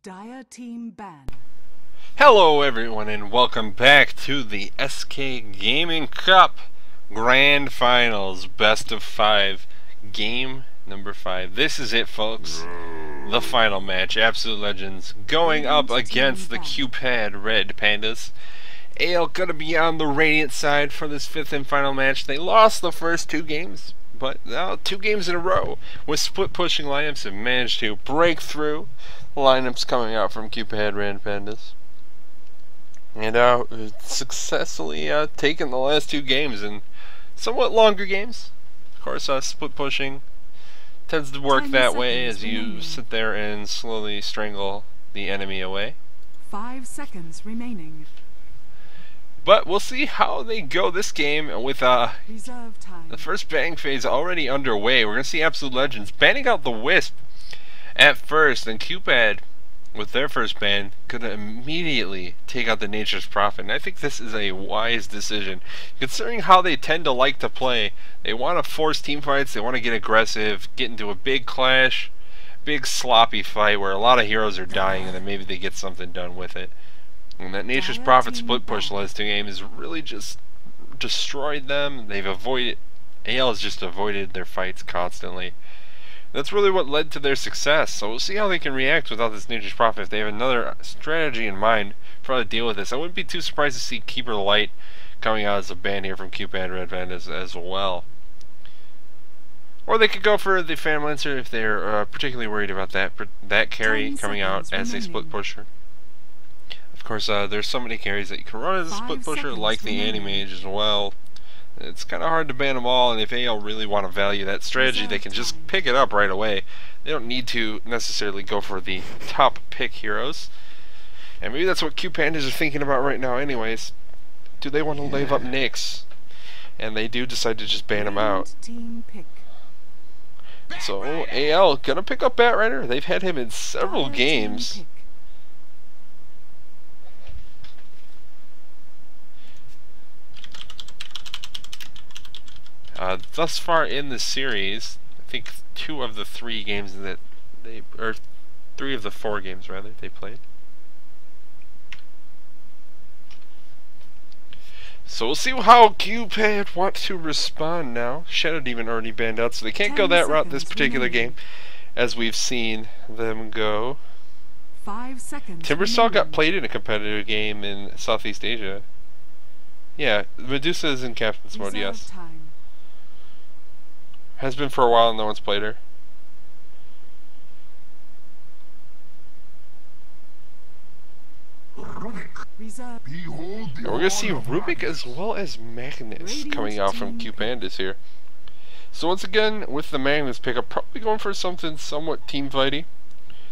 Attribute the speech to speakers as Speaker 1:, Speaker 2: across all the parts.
Speaker 1: Dire team ban.
Speaker 2: Hello everyone and welcome back to the SK Gaming Cup Grand Finals Best of 5 Game number 5. This is it, folks. The final match. Absolute Legends going up against the QPAD Red Pandas. AL gonna be on the Radiant side for this 5th and final match. They lost the first 2 games, but now 2 games in a row with split pushing lineups have managed to break through. Lineups coming out from QPAD Red Pandas. And successfully taken the last 2 games in somewhat longer games. Of course, split pushing tends to work that way as you sit there and slowly strangle the enemy away.
Speaker 1: 5 seconds remaining.
Speaker 2: But we'll see how they go this game with
Speaker 1: Reserve time.
Speaker 2: the first banning phase already underway. We're going to see Absolute Legends banning out the Wisp at first, and QPAD, with their first ban, could immediately take out the Nature's Prophet. And I think this is a wise decision, considering how they tend to like to play. They want to force team fights, they want to get aggressive, get into a big clash, big sloppy fight where a lot of heroes are dying, and then maybe they get something done with it. And that Nature's Prophet split push the last 2 games has really just destroyed them. They've avoided, AL has just avoided their fights constantly. That's really what led to their success, so we'll see how they can react without this Nature's Prophet. If they have another strategy in mind for how to deal with this, I wouldn't be too surprised to see Keeper Light coming out as a ban here from QPAD Red Pandas as well. Or they could go for the Phantom Lancer if they're particularly worried about that carry coming out as a split pusher. Of course, there's so many carries that you can run as a split pusher, like the Anti-Mage as well. It's kind of hard to ban them all, and if AL really want to value that strategy, they can just pick it up right away. They don't need to necessarily go for the top pick heroes. And maybe that's what QPandas are thinking about right now anyways. Do they want to leave up Nyx? And they do decide to just ban him out. So AL gonna pick up Batrider. They've had him in several games. Thus far in the series, I think 2 of the 3 games that they, or 3 of the 4 games rather, they played. So we'll see how QPAD want to respond now. Shadow Demon already banned out, so they can't go that route this particular game, as we've seen them go.
Speaker 1: 5 seconds.
Speaker 2: Timbersaw got played in a competitive game in Southeast Asia. Yeah, Medusa is in Captain's mode, yes. Has been for a while and no one's played her. And we're going to see Rubik as well as Magnus coming out from QPandas here. So once again, with the Magnus pickup, probably going for something somewhat team fighty.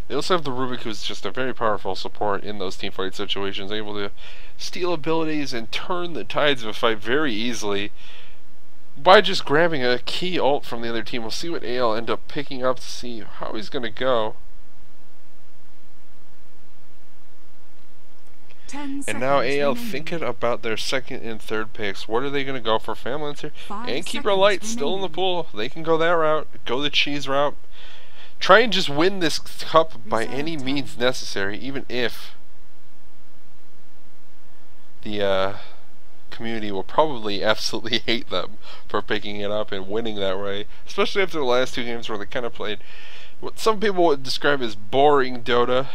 Speaker 2: They also have the Rubik, who's just a very powerful support in those team fight situations, able to steal abilities and turn the tides of a fight very easily by just grabbing a key ult from the other team. We'll see what AL end up picking up to see how he's going to go. And now AL thinking about their 2nd and 3rd picks. What are they going to go for? Phantom Lancer and Keeper Light still in the pool. They can go that route, go the cheese route. Try and just win this cup by any means necessary, even if the community will probably absolutely hate them for picking it up and winning that way, especially after the last 2 games where they kind of played what some people would describe as boring Dota,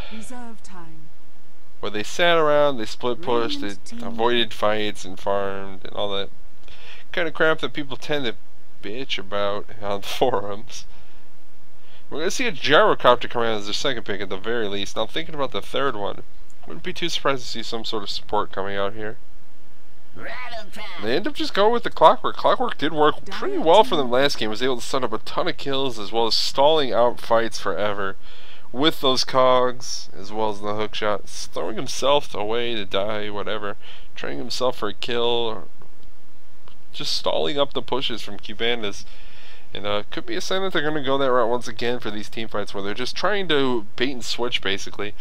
Speaker 2: where they sat around, they split pushed, they avoided fights and farmed and all that kind of crap that people tend to bitch about on forums. We're going to see a Gyrocopter come out as their 2nd pick at the very least. Now thinking about the 3rd one, wouldn't be too surprised to see some sort of support coming out here. They end up just going with the Clockwork. Clockwork did work pretty well for them last game. Was able to set up a ton of kills as well as stalling out fights forever with those cogs as well as the hook shots, throwing himself away to die, whatever, training himself for a kill, or just stalling up the pushes from QPandas. And could be a sign that they're going to go that route once again for these team fights where they're just trying to bait and switch basically.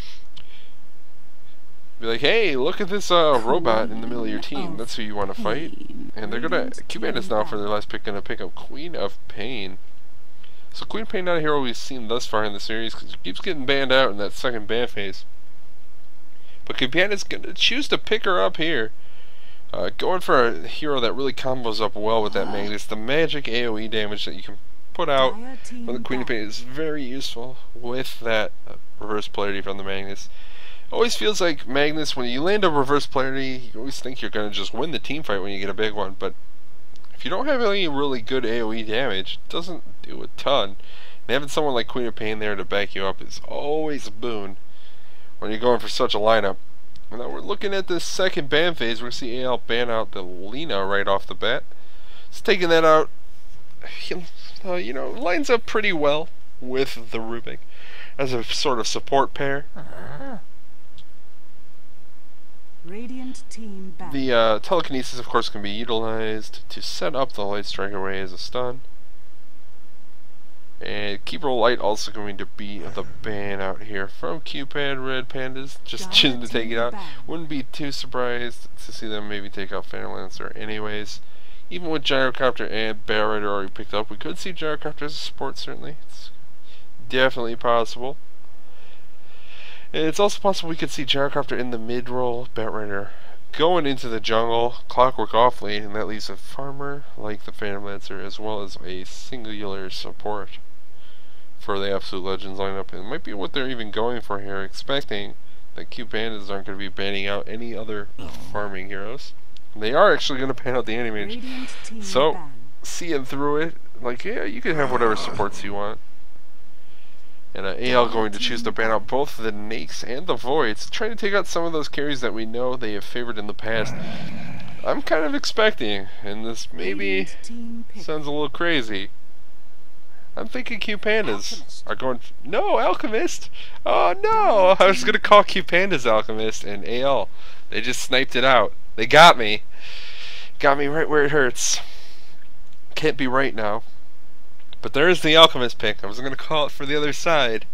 Speaker 2: Be like, hey, look at this robot in the middle of your team. That's who you want to fight. And they're gonna QPandas now for their last pick, gonna pick up Queen of Pain. So Queen Pain not a hero we've seen thus far in the series because he keeps getting banned out in that second ban phase. But QPandas going to choose to pick her up here. Going for a hero that really combos up well with that Magnus. The magic AoE damage that you can put out from the Queen of Pain is very useful with that reverse polarity from the Magnus. Always feels like Magnus, when you land a reverse polarity, you always think you're going to just win the team fight when you get a big one, but if you don't have any really good AoE damage, it doesn't do a ton. And having someone like Queen of Pain there to back you up is always a boon when you're going for such a lineup. And now we're looking at the second ban phase. We're going to see AL ban out the Lina right off the bat. It's taking that out, you know, lines up pretty well with the Rubik as a sort of support pair.
Speaker 1: Radiant team back.
Speaker 2: The telekinesis, of course, can be utilized to set up the Light Strike Array as a stun. And Keeper Light also going to be the ban out here from QPAD Red Pandas. Just choosing to take it out. Wouldn't be too surprised to see them maybe take out Phantom Lancer anyways. Even with Gyrocopter and Bear Rider already picked up, we could see Gyrocopter as a support, certainly. It's definitely possible. And it's also possible we could see Gyrocopter in the mid-roll, Bat Rider going into the jungle, Clockwork off lane, and that leaves a farmer like the Phantom Lancer as well as a singular support for the Absolute Legends lineup. And it might be what they're even going for here, expecting that QPandas aren't going to be banning out any other farming heroes. And they are actually going to ban out the Anti-Mage. So, seeing through it, like, yeah, you can have whatever supports you want. And AL going to choose to ban out both the Nakes and the Voids, trying to take out some of those carries that we know they have favored in the past. I'm kind of expecting, and this maybe sounds a little crazy, I'm thinking QPandas are going... No, Alchemist! Oh no! I was going to call QPandas Alchemist, and AL, they just sniped it out. They got me. Got me right where it hurts. Can't be right now. But there's the Alchemist pick. I was going to call it for the other side.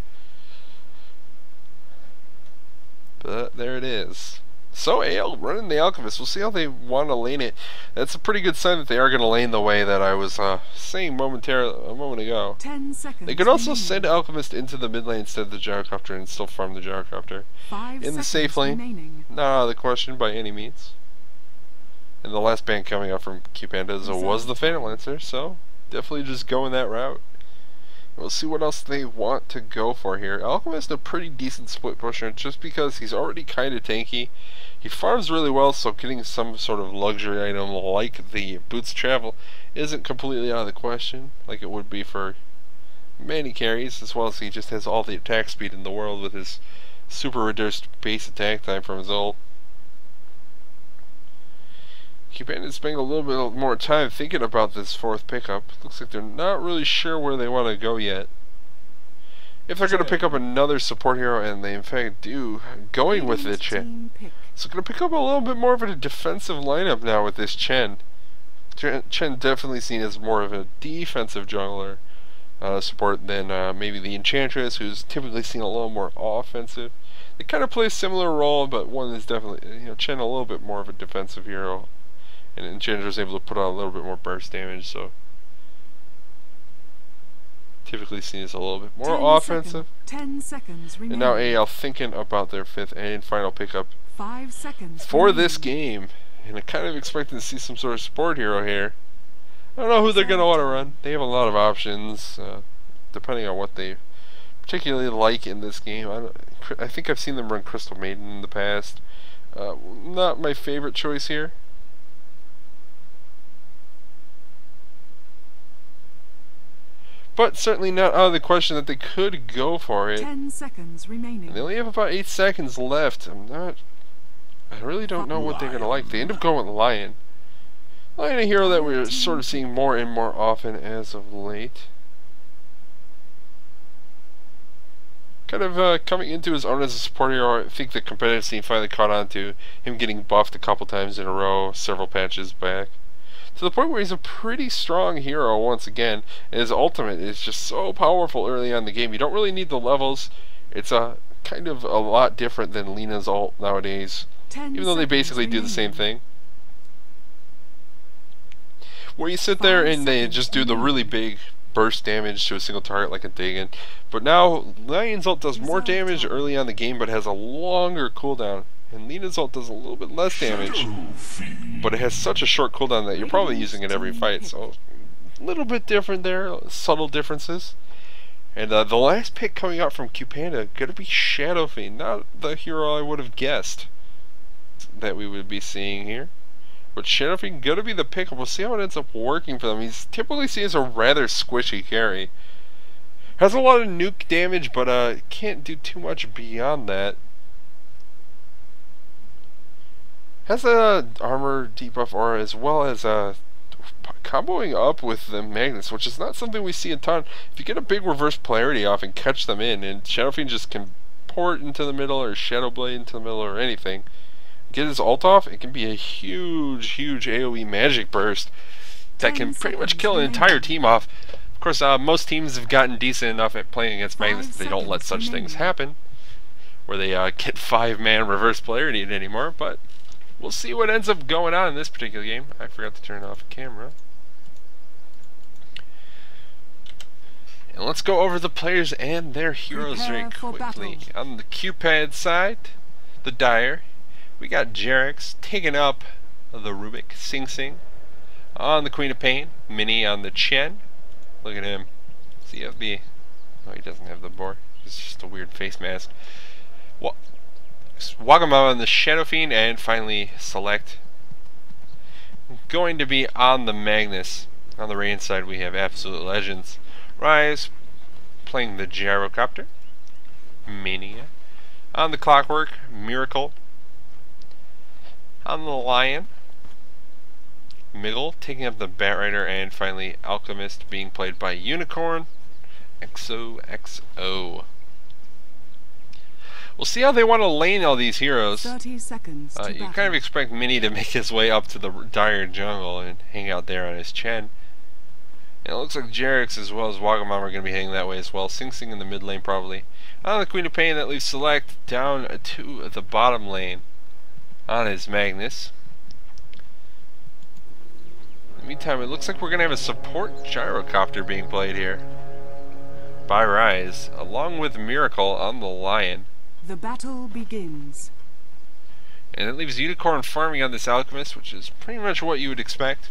Speaker 2: But there it is. So AL running the Alchemist. We'll see how they want to lane it. That's a pretty good sign that they are going to lane the way that I was saying a moment ago.
Speaker 1: 10 seconds.
Speaker 2: They could also send Alchemist into the mid lane instead of the Gyrocopter and still farm the Gyrocopter.
Speaker 1: 5
Speaker 2: in the safe lane.
Speaker 1: Remaining.
Speaker 2: Not out of the question by any means. And the last ban coming out from QPandas was the Phantom Lancer, so definitely just going that route. We'll see what else they want to go for here. Alchemist a pretty decent split pusher just because he's already kind of tanky. He farms really well, so getting some sort of luxury item like the Boots Travel isn't completely out of the question, like it would be for many carries, as well as he just has all the attack speed in the world with his super reduced base attack time from his ult. QPandas spending a little bit more time thinking about this fourth pickup. Looks like they're not really sure where they want to go yet. If they're going to pick up another support hero, and they in fact do, going with it, Chen. So going to pick up a little bit more of a defensive lineup now with this Chen. Chen definitely seen as more of a defensive jungler support than maybe the Enchantress, who's typically seen a little more offensive. They kind of play a similar role, but one is definitely, Chen a little bit more of a defensive hero. And Enchantress is able to put out a little bit more burst damage, so typically seen as a little bit more offensive.
Speaker 1: 10 seconds remaining.
Speaker 2: And now AL thinking about their fifth and final pickup
Speaker 1: 5 seconds
Speaker 2: for
Speaker 1: remaining.
Speaker 2: this game. And I'm kind of expecting to see some sort of support hero here. I don't know who they're going to want to run. They have a lot of options, depending on what they particularly like in this game. I think I've seen them run Crystal Maiden in the past. Not my favorite choice here. But certainly not out of the question that they could go for it.
Speaker 1: 10 seconds remaining.
Speaker 2: And they only have about 8 seconds left. I really don't know what they're going to like. They end up going with Lion. Lion, a hero that we're sort of seeing more and more often as of late. Kind of coming into his own as a support hero. I think the competitive scene finally caught on to him getting buffed a couple times in a row, several patches back. To the point where he's a pretty strong hero once again, and his ultimate is just so powerful early on in the game. You don't really need the levels. It's a kind of a lot different than Lina's ult nowadays, even though they basically do the same thing. Where you sit there and they just do the really big burst damage to a single target like a Dagon. But now Lion's ult does more damage early on in the game, but has a longer cooldown. And Lina's ult does a little bit less damage, but it has such a short cooldown that you're probably using it every fight. So a little bit different there, subtle differences. And the last pick coming out from QPanda gonna be Shadow Fiend, not the hero I would have guessed that we would be seeing here. But Shadow Fiend gonna be the pick. We'll see how it ends up working for them. He's typically seen as a rather squishy carry. Has a lot of nuke damage, but can't do too much beyond that. Has a armor debuff aura as well as comboing up with the Magnus, which is not something we see a ton. If you get a big reverse polarity off and catch them in, and Shadow Fiend just can port into the middle or Shadow Blade into the middle or anything, get his ult off, it can be a huge AoE magic burst that can pretty much kill an entire team off. Of course, most teams have gotten decent enough at playing against Magnus that they don't let such things happen, where they get 5-man reverse polarity anymore, but we'll see what ends up going on in this particular game. I forgot to turn off camera. And let's go over the players and their heroes very quickly. On the QPAD side, the Dire, we got Jerix taking up the Rubik, Sing Sing. On the Queen of Pain, Mini on the Chen. Look at him. CFB. Oh, he doesn't have the boar. It's just a weird face mask. Wagamama on the Shadow Fiend, and finally Select. Going to be on the Magnus. On the Radiant side, we have Absolute Legends. Rise playing the Gyrocopter. Mania. On the Clockwork, Miracle. On the Lion, Miggle taking up the Batrider, and finally Alchemist being played by Unicorn. XOXO. We'll see how they want to lane all these heroes.
Speaker 1: 30 seconds to
Speaker 2: you kind of expect Mini to make his way up to the Dire jungle and hang out there on his Chen. And it looks like Jerix as well as Wagamama are going to be heading that way as well. Sing Sing in the mid lane probably. On the Queen of Pain, that leaves Select down to the bottom lane on his Magnus. In the meantime, it looks like we're going to have a support Gyrocopter being played here by Rise, along with Miracle on the Lion.
Speaker 1: The battle begins.
Speaker 2: And it leaves Unicorn farming on this Alchemist, which is pretty much what you would expect.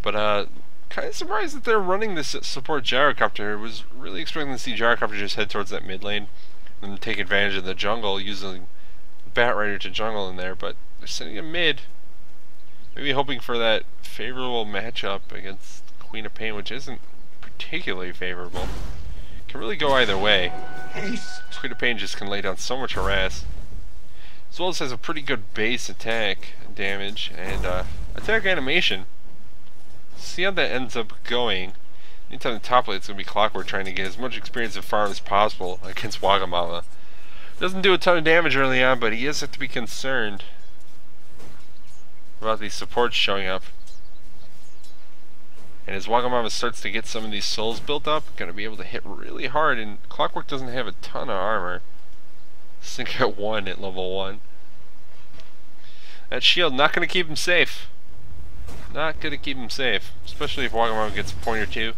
Speaker 2: But kind of surprised that they're running this support Gyrocopter. I was really expecting to see Gyrocopter just head towards that mid lane and take advantage of the jungle using Batrider to jungle in there, but they're sending a mid. Maybe hoping for that favorable matchup against Queen of Pain, which isn't particularly favorable. Can really go either way. Queen of Pain just can lay down so much harass. As well as has a pretty good base attack damage and attack animation. See how that ends up going. Anytime the top lane's going to be Clockwork trying to get as much experience and farm as possible against Wagamama. Doesn't do a ton of damage early on, but he is have to be concerned about these supports showing up. And as Wagamama starts to get some of these souls built up, going to be able to hit really hard, and Clockwork doesn't have a ton of armor. Sink at 1 at level 1. That shield not going to keep him safe. Not going to keep him safe, especially if Wagamama gets a point or two.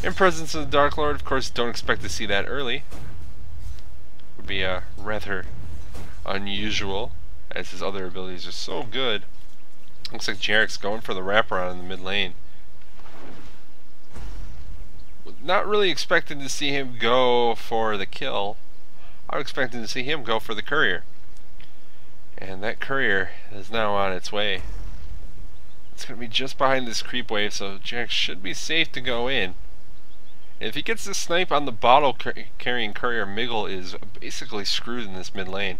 Speaker 2: In presence of the Dark Lord, of course, don't expect to see that early. Would be rather unusual, as his other abilities are so good. Looks like Jerix going for the wraparound in the mid lane. Not really expecting to see him go for the kill. I'm expecting to see him go for the courier. And that courier is now on its way. It's going to be just behind this creep wave, so Jerix should be safe to go in. And if he gets the snipe on the bottle carrying courier, Miggle is basically screwed in this mid lane.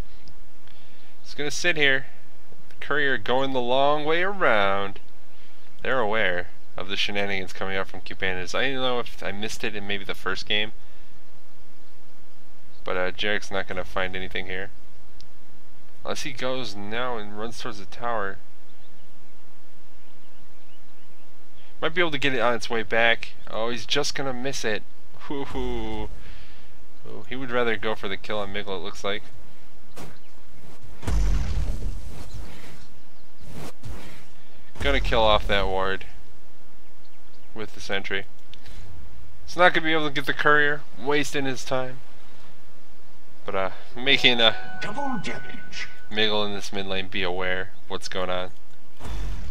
Speaker 2: He's going to sit here. The courier going the long way around. They're aware of the shenanigans coming out from QPandas. I don't know if I missed it in maybe the first game. But Jerix's not going to find anything here. Unless he goes now and runs towards the tower. Might be able to get it on its way back. Oh, he's just going to miss it. Whoo-hoo. Oh, he would rather go for the kill on Miggle, it looks like. Gonna kill off that ward with the sentry. He's not going to be able to get the courier, wasting his time. But making
Speaker 3: double damage.
Speaker 2: Miggle in this mid lane be aware of what's going on.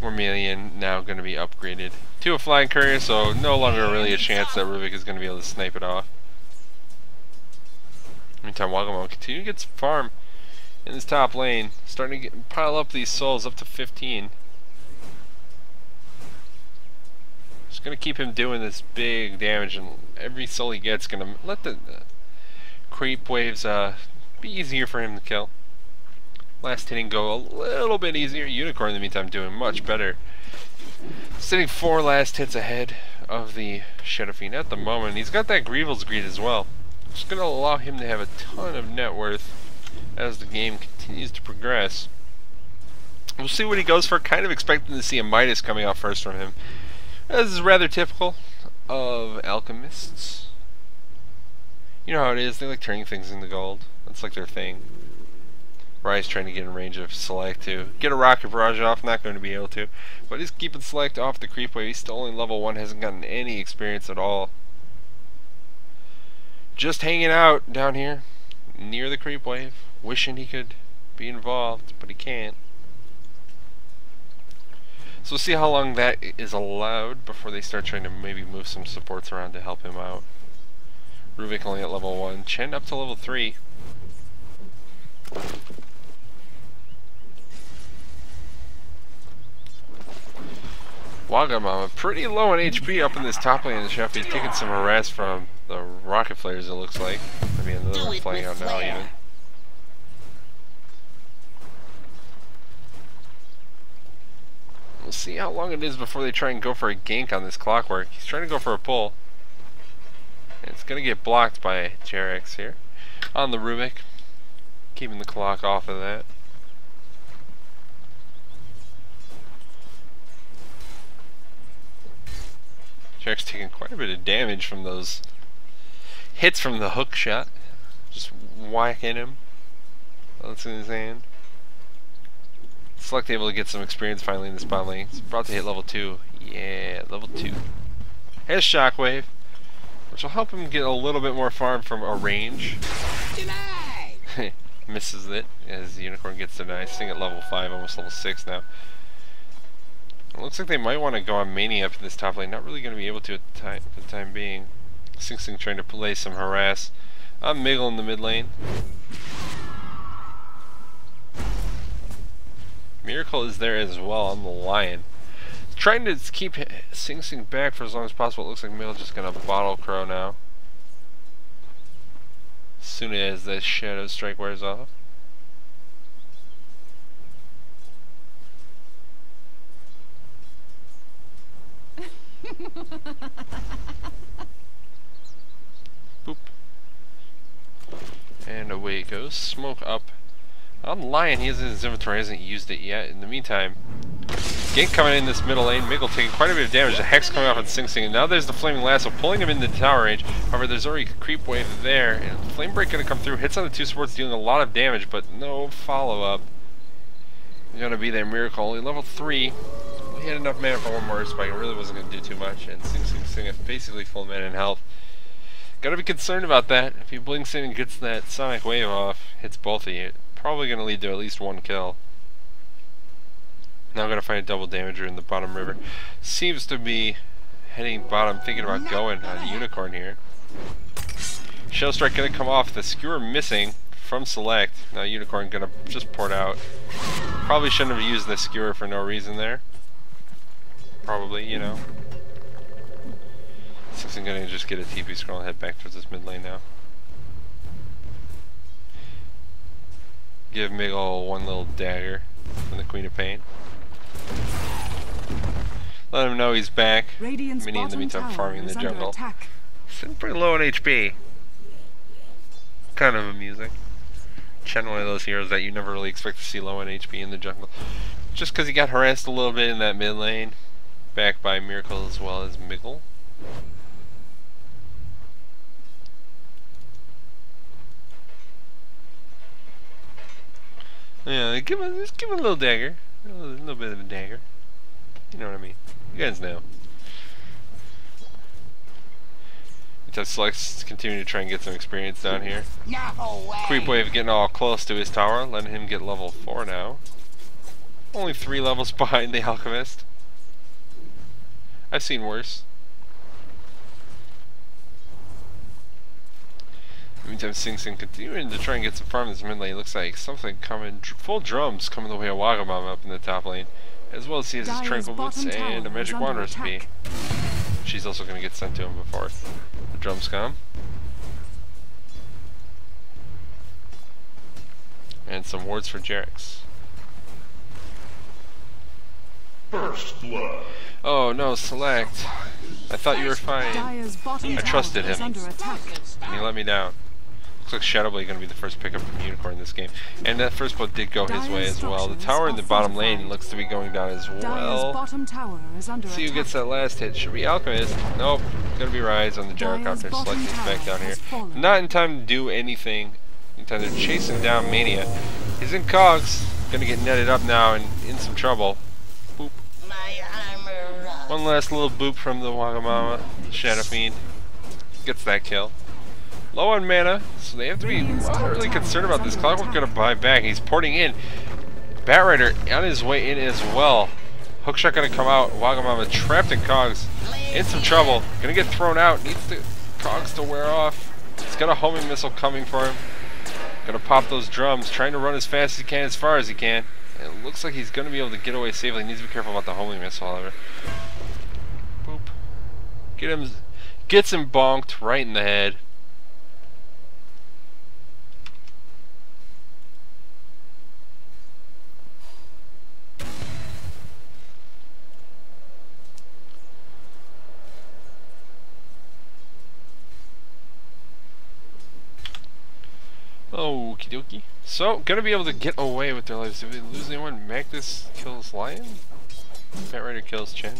Speaker 2: Wormelian now going to be upgraded to a flying courier, so no longer really a chance that Ruvik is going to be able to snipe it off. Meantime, Wagamon continue to get some farm in this top lane, starting to pile up these souls up to 15. Just going to keep him doing this big damage, and every soul he gets going to let the creep waves be easier for him to kill. Last hitting go a little bit easier. Unicorn in the meantime doing much better. Sitting 4 last hits ahead of the Shadow Fiend at the moment. He's got that Grievel's Greed as well. Just going to allow him to have a ton of net worth as the game continues to progress. We'll see what he goes for. Kind of expecting to see a Midas coming out first from him. This is rather typical of alchemists. You know how it is, they like turning things into gold. That's like their thing. Rye's trying to get in range of Select to get a Rocket Barrage off, not going to be able to. But he's keeping Select off the creep wave. He's still only level 1, hasn't gotten any experience at all. Just hanging out down here near the creep wave, wishing he could be involved, but he can't. So we'll see how long that is allowed before they start trying to maybe move some supports around to help him out. Ruvik only at level 1, Chen up to level 3. Wagamama pretty low on HP up in this top lane of the chef. He's taking some harass from the rocket flares, it looks like. Maybe another one flying out now even. We'll see how long it is before they try and go for a gank on this clockwork. He's trying to go for a pull. And it's going to get blocked by Jarex here on the Rubik. Keeping the clock off of that. Jarex taking quite a bit of damage from those hits from the hook shot. Just whacking him. That's in his hand. Select able to get some experience finally in this bot lane. He's about to hit level 2. Yeah, level 2. Has Shockwave, which will help him get a little bit more farm from a range. Misses it as Unicorn gets denied. Sitting at level 5, almost level 6 now. It looks like they might want to go on Mania up in this top lane. Not really going to be able to at the time being. Sing Sing trying to play some harass on Miggle in the mid lane. Miracle is there as well on the Lion. Trying to keep Sing Sing back for as long as possible. It looks like Miggle's just going to bottle Crow now. As soon as the Shadow Strike wears off. Boop. And away it goes. Smoke up. On the Lion, he has it in his inventory, hasn't used it yet. In the meantime, gank coming in this middle lane. Miggle taking quite a bit of damage. The Hex coming off on Sing Sing. And now there's the Flaming Lasso pulling him into tower range. However, there's already a creep wave there. And Flame Break going to come through. Hits on the 2 supports, dealing a lot of damage, but no follow-up. Going to be there. Miracle only level 3. He had enough mana for one more spike. It really wasn't going to do too much. And Sing Sing Sing is basically full mana and health. Gotta be concerned about that. If he blinks in and gets that Sonic Wave off, hits both of you, probably going to lead to at least 1 kill. Now I'm going to find a double damager in the bottom river. Seems to be heading bottom, thinking about going on Unicorn here. Shell Strike going to come off. The Skewer missing from Select. Now Unicorn going to just port out. Probably shouldn't have used the Skewer for no reason there. Probably, you know. I'm going to just get a TP scroll and head back towards this mid lane now. Give Miggle one little dagger from the Queen of Pain. Let him know he's back. Mini in the meantime farming in the jungle. Sitting pretty low on HP. Kind of amusing. Chen, one of those heroes that you never really expect to see low on HP in the jungle. Just because he got harassed a little bit in that mid lane. Backed by Miracle as well as Miggle. Yeah, just give him a little dagger. A little bit of a dagger. You know what I mean. You guys know. Just Lex continuing to try and get some experience down here.
Speaker 3: No way.
Speaker 2: Creep Wave getting all close to his tower, letting him get level 4 now. Only 3 levels behind the Alchemist. I've seen worse. Meantime, Sing Sing continuing to try and get some farm in this mid lane. Looks like something coming, full drums coming the way of Wagamama up in the top lane. As well as he has his Tranquil Boots and a Magic Wand recipe. She's also going to get sent to him before the drums come. And some wards for Jarex.
Speaker 3: First blood.
Speaker 2: Oh no, Select. I thought you were fine. I trusted him. And he let me down. Looks like Shadow Blade going to be the first pickup from Unicorn in this game. And that first blood did go his way as well. The tower in the bottom lane looks to be going down as well. See who gets that last hit. Should be Alchemist. Nope. Going to be Rise on the Gyrocopter. Select is back down here. Not in time to do anything. In time they're chasing down Mania. He's in Cogs. Going to get netted up now and in some trouble. Boop. One last little boop from the Wagamama. Shadow Fiend. Gets that kill. Low on mana, so they have to be not really concerned about this. Clockwork gonna buy back. He's porting in. Batrider on his way in as well. Hookshot gonna come out. Wagamama trapped in Cogs. In some trouble. Gonna get thrown out. Needs the Cogs to wear off. He's got a homing missile coming for him. Gonna pop those drums. Trying to run as fast as he can, as far as he can. And it looks like he's gonna be able to get away safely. He needs to be careful about the homing missile, however. Boop. Gets him bonked right in the head. Okie dokie. So, gonna be able to get away with their lives. If they lose anyone, Magnus kills Lion? Batrider kills Chen.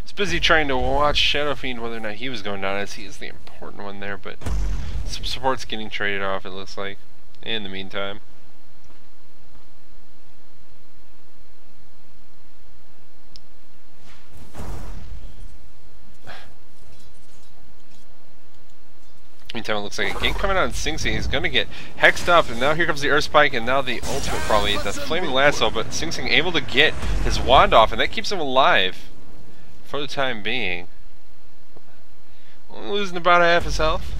Speaker 2: He's busy trying to watch Shadow Fiend whether or not he was going down, as he is the important one there, but some support's getting traded off, it looks like, in the meantime. Meantime, it looks like a gank coming out in Sing Sing. He's going to get hexed up, and now here comes the Earth Spike, and now the ultimate probably. That's Flaming Lasso, but Sing Sing able to get his wand off, and that keeps him alive for the time being. Only losing about half his health.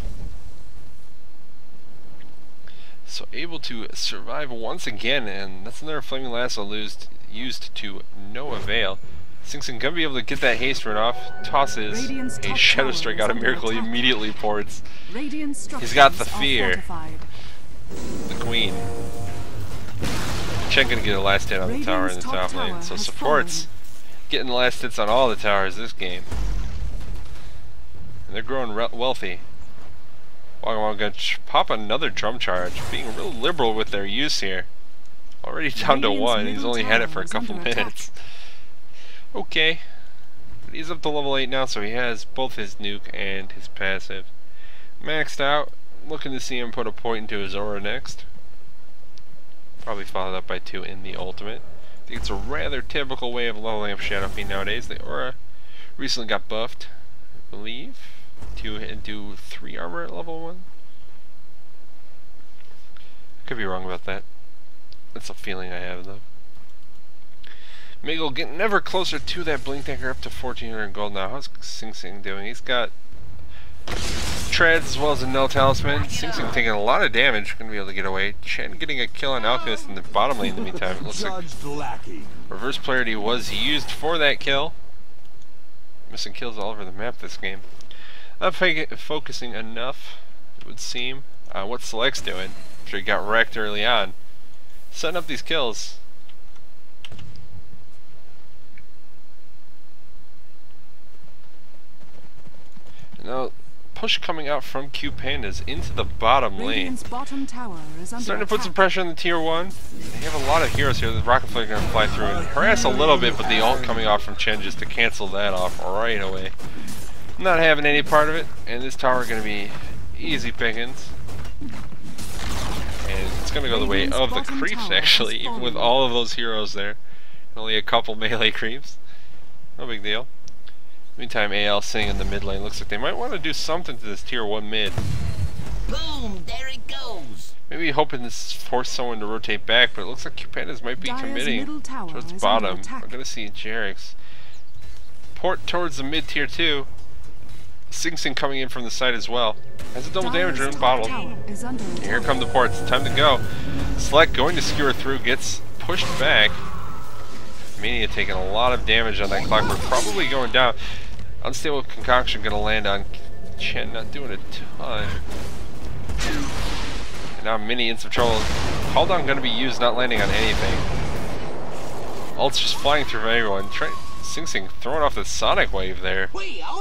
Speaker 2: So able to survive once again, and that's another Flaming Lasso used to no avail. Sing Sing gonna be able to get that haste run off. Tosses a Shadow Strike out of Miracle. He immediately ports. He's got the fear. The Queen. Chen gonna get a last hit on the tower in the top lane. So supports getting the last hits on all the towers this game. And they're growing wealthy. Wagamama gonna pop another drum charge. Being real liberal with their use here. Already down to 1. He's only had it for a couple minutes. Okay, but he's up to level 8 now, so he has both his nuke and his passive maxed out. Looking to see him put a point into his aura next. Probably followed up by 2 in the ultimate. I think it's a rather typical way of leveling up Shadow Fiend nowadays. The aura recently got buffed, I believe, to do 3 armor at level 1. Could be wrong about that. That's a feeling I have, though. Miguel getting ever closer to that Blink Dagger, up to 1400 gold now. How's Sing Sing doing? He's got treads as well as a Null Talisman. Sing Sing taking a lot of damage, gonna be able to get away. Chen getting a kill on Alchemist in the bottom lane in the meantime. It looks like reverse polarity was used for that kill. Missing kills all over the map this game. Not focusing enough, it would seem. What Select's doing? I'm sure he got wrecked early on. Setting up these kills. Now, push coming out from QPandas into the bottom lane. Starting to put some pressure on the tier 1. They have a lot of heroes here. The Rocket Flare going to fly through and harass a little bit, but the ult coming off from Chen just to cancel that off right away. Not having any part of it, and this tower going to be easy pickings. And it's going to go the way of the creeps, actually, even with all of those heroes there. Only a couple melee creeps. No big deal. Meantime, AL sitting in the mid lane. Looks like they might want to do something to this tier 1 mid.
Speaker 4: Boom! There it goes.
Speaker 2: Maybe hoping to force someone to rotate back, but it looks like QPandas might be
Speaker 1: Dire's
Speaker 2: committing
Speaker 1: middle tower
Speaker 2: towards
Speaker 1: is
Speaker 2: bottom.
Speaker 1: under attack.
Speaker 2: We're going to see Jerix port towards the mid tier 2. Sing Sing coming in from the side as well. Has a double damage
Speaker 1: Dire's
Speaker 2: rune
Speaker 1: top
Speaker 2: bottle.
Speaker 1: tower is under
Speaker 2: And
Speaker 1: attack.
Speaker 2: here come the ports. Time to go. Select going to skewer through, gets pushed back. Mania taking a lot of damage on that clockwork, probably going down. Unstable concoction going to land on Chen, not doing a ton. And now Mini in some trouble. Call down going to be used, not landing on anything. Ult's just flying through everyone. Sing Sing throwing off the Sonic Wave there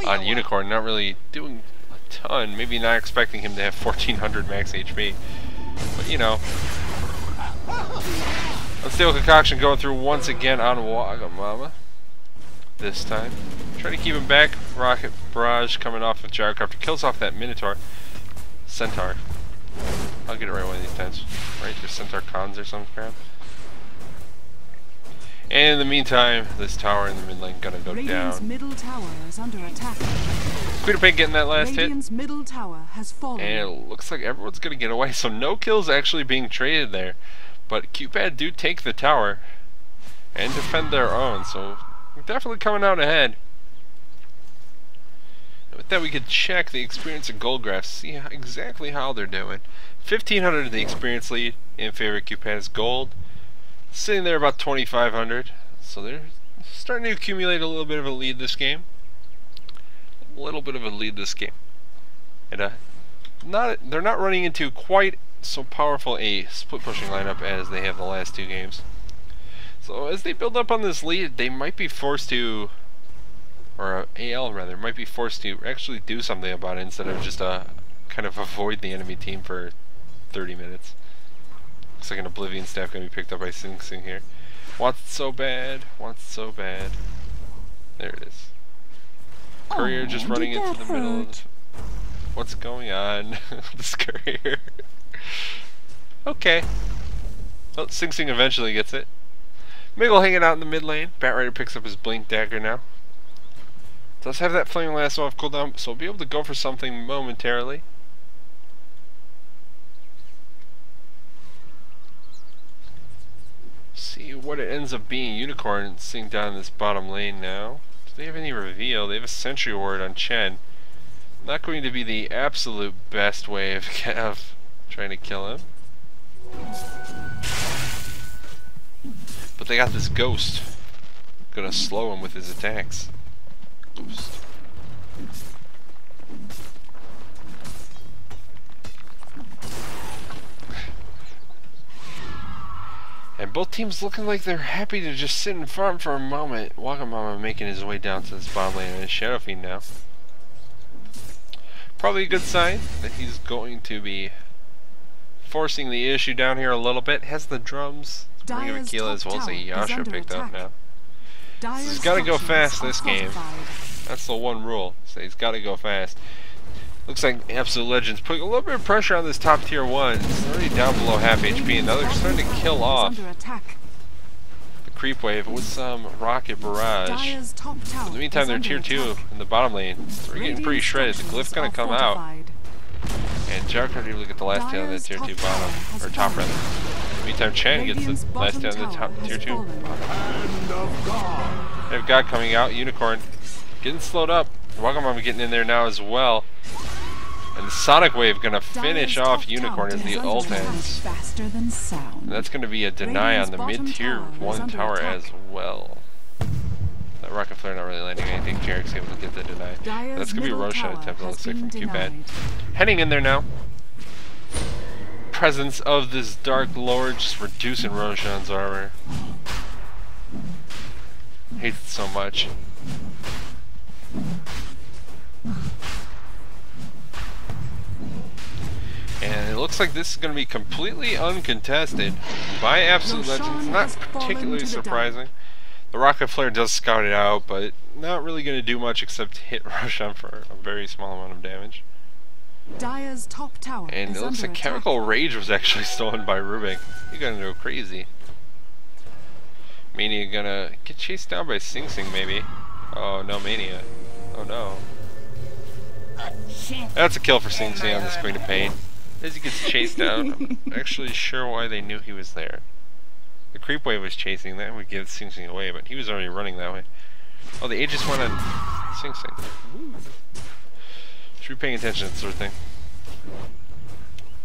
Speaker 2: on Unicorn, not really doing a ton. Maybe not expecting him to have 1400 max HP. But you know. Unstable concoction going through once again on Wagamama. This time. Trying to keep him back. Rocket Barrage coming off of Gyrocopter. Kills off that Minotaur. Centaur. I'll get it right one of these times. Right? There's Centaur Cons or some crap. And in the meantime, this tower in the mid lane gonna go
Speaker 1: Radiant's
Speaker 2: down.
Speaker 1: middle tower is under attack.
Speaker 2: QPAD getting that last hit.
Speaker 1: Radiant's middle tower has fallen.
Speaker 2: And it looks like everyone's gonna get away. So no kills actually being traded there. But QPAD do take the tower and defend their own. So definitely coming out ahead. With that, we could check the experience and gold graphs, see exactly how they're doing. 1500 of the experience lead in favor of QPandas gold, sitting there about 2500. So they're starting to accumulate a little bit of a lead this game. And they're not running into quite so powerful a split pushing lineup as they have the last two games. So as they build up on this lead, they might be forced to, or AL rather, might be forced to actually do something about it instead of just kind of avoid the enemy team for 30 minutes. Looks like an Oblivion staff going to be picked up by Sing Sing here. Wants it so bad, wants it so bad. There it is. Courier just running into the middle of the... What's going on? This Courier. Okay. Well, Sing Sing eventually gets it. Miggle hanging out in the mid lane. Batrider picks up his Blink Dagger now. Does have that Flaming Lasso off cooldown, so we'll be able to go for something momentarily. See what it ends up being. Unicorn sitting down in this bottom lane now. Do they have any reveal? They have a Sentry Ward on Chen. Not going to be the absolute best way of trying to kill him. But they got this Ghost. Gonna slow him with his attacks. Ghost. And both teams looking like they're happy to just sit and farm for a moment. Wagamama making his way down to this bottom lane in his Shadow Fiend now. Probably a good sign that he's going to be forcing the issue down here a little bit. Has the drums, Ring of Aquila, as well as a Yasha picked up now. So he's got to go fast this game. That's the one rule. So he's got to go fast. Looks like Absolute Legends putting a little bit of pressure on this top tier 1. It's already down below half HP, and now they're starting to kill off the creep wave with some Rocket Barrage. In the meantime, they're tier 2 in the bottom lane. So we're getting pretty shredded. The Glyph's gonna come out. And Jericho able to get the last hit on that tier 2 bottom, or top rather. In the meantime, Chan gets the last hit on the top tier 2 bottom. They've got coming out, Unicorn getting slowed up. Wagamama getting in there now as well. And the Sonic Wave gonna finish off Unicorn as the ult ends. And that's gonna be a deny on the mid-tier 1 tower as well. That Rocket Flare not really landing anything. Jarek's able to get the deny. That's gonna be a Roshan attempt, it looks like, from QPAD. Heading in there now. Presence of this Dark Lord just reducing Roshan's armor. Hates it so much. And it looks like this is going to be completely uncontested by Absolute Legends. Not particularly surprising. The Rocket Flare does scout it out, but not really going to do much except hit Roshan for a very small amount of damage.
Speaker 1: Dire's top tower
Speaker 2: And it looks like Chemical Rage was actually stolen by Rubik. He's going to go crazy. Mania gonna get chased down by Sing Sing maybe. Oh no, Mania. Oh no.
Speaker 4: A chance.
Speaker 2: That's a kill for Sing Sing on this Queen of Pain. As he gets chased down, I'm actually sure why they knew he was there. The creep wave was chasing, that would give Sing Sing away, but he was already running that way. Oh, the Aegis went on Sing Sing. Woo. Should be paying attention to this sort of thing.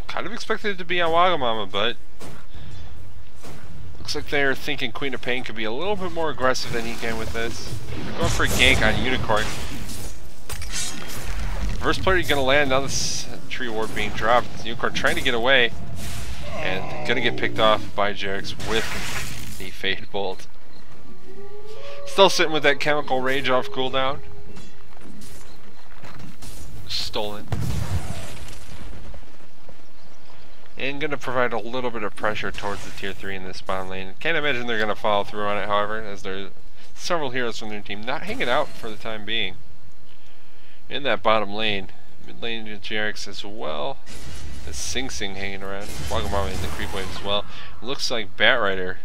Speaker 2: Kind of expected it to be on Wagamama, but looks like they're thinking Queen of Pain could be a little bit more aggressive than he can with this. They're going for a gank on Unicorn. First player you're gonna land on this tree ward being dropped. Unicorn trying to get away and gonna get picked off by Jerix with the Fade Bolt. Still sitting with that chemical rage off cooldown. Stolen. And gonna provide a little bit of pressure towards the tier 3 in this spawn lane. Can't imagine they're gonna follow through on it, however, as there are several heroes from their team not hanging out for the time being. In that bottom lane, mid lane Jerix as well as Sing Sing hanging around. Wagamama in the creep wave as well. Looks like Batrider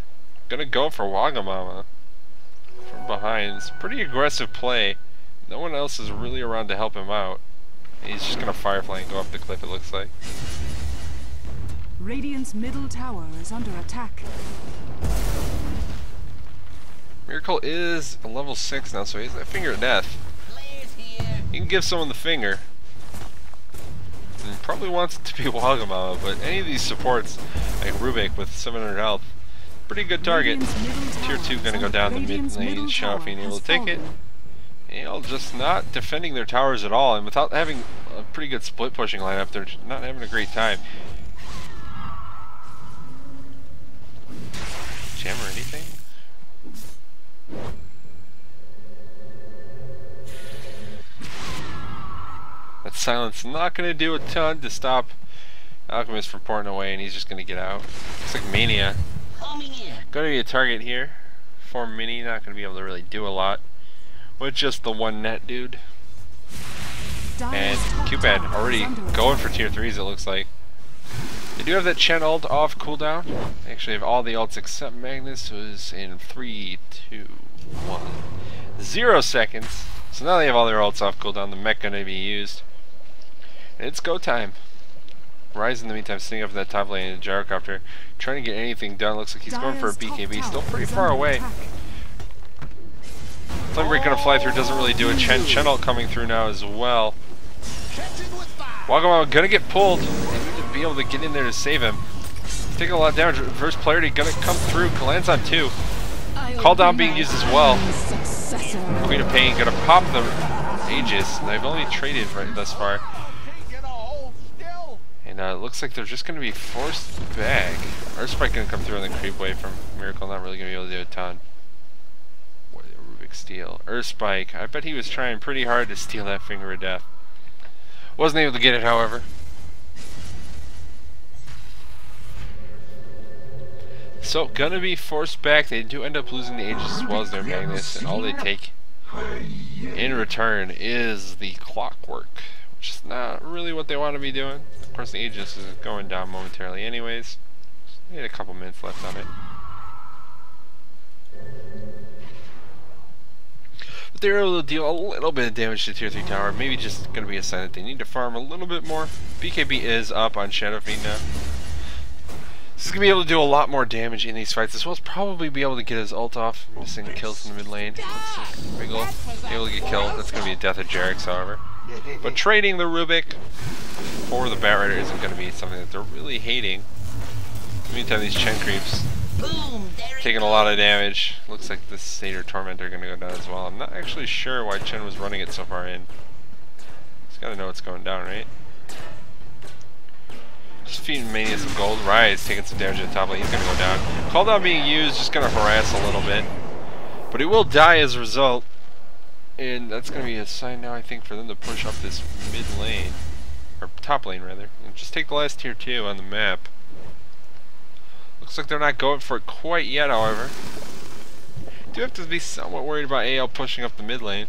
Speaker 2: gonna go for Wagamama from behind. It's a pretty aggressive play. No one else is really around to help him out. He's just gonna Firefly and go up the cliff, it looks like.
Speaker 1: Radiant's middle tower is under attack.
Speaker 2: Miracle is a level 6 now, so he's that finger of death.
Speaker 4: Players here.
Speaker 2: You can give someone the finger. And he probably wants it to be Wagamama, but any of these supports, like Rubik with 700 health, pretty good target. Tier 2 gonna go down the mid lane, Shaw being able to take it. And just not defending their towers at all, and without having a pretty good split pushing lineup, they're not having a great time. Jam or anything? That silence not going to do a ton to stop Alchemist from pouring away, and he's just going to get out. Looks like Mania
Speaker 4: Coming in.
Speaker 2: going to be a target here for Mini. Not going to be able to really do a lot with just the one net dude. And QPAD already going for tier 3s, it looks like. They do have that Chen ult off cooldown. They actually have all the ults except Magnus, who's in 3, 2, 1, 0 seconds. So now they have all their ults off cooldown. The mech gonna be used. And it's go time. Rise in the meantime sitting up in that top lane in a gyrocopter, trying to get anything done. Looks like he's going for a BKB, still pretty far away. Flame Break gonna fly through, doesn't really do it. Chen ult coming through now as well. Wagamama gonna get pulled. They need to be able to get in there to save him. He's taking a lot of damage. Reverse polarity gonna come through. Lands on 2. Call down being used as well. Queen of Pain gonna pop the Aegis. They've only traded right thus far. And it looks like they're just gonna be forced back. Earthspike gonna come through on the creep wave from Miracle. Not really gonna be able to do a ton. What a Rubik steal. Earthspike. I bet he was trying pretty hard to steal that Finger of Death. Wasn't able to get it, however. So, gonna be forced back. They do end up losing the Aegis as well as their Magnus, and all they take in return is the Clockwork, which is not really what they want to be doing. Of course, the Aegis is going down momentarily anyways. They had a couple minutes left on it. But they're able to deal a little bit of damage to tier 3 tower. Maybe just going to be a sign that they need to farm a little bit more. BKB is up on Shadow Fiend now. This is going to be able to do a lot more damage in these fights, as well as probably be able to get his ult off. Missing kills in the mid lane. Wiggle, able to get killed. That's going to be a death of Jerix, however. But trading the Rubik for the Batrider isn't going to be something that they're really hating. In the meantime, these Chen creeps
Speaker 4: Boom, there it
Speaker 2: taking a
Speaker 4: goes.
Speaker 2: lot of damage. Looks like the Satyr Tormentor are going to go down as well. I'm not actually sure why Chen was running it so far in. He's got to know what's going down, right? Just feeding Mania some gold. Rise taking some damage at the top lane. He's going to go down. Call down being used, just going to harass a little bit. But he will die as a result. And that's going to be a sign now, I think, for them to push up this mid lane. Or top lane, rather. And just take the last tier 2 on the map. Looks like they're not going for it quite yet, however. Do have to be somewhat worried about AL pushing up the mid lane.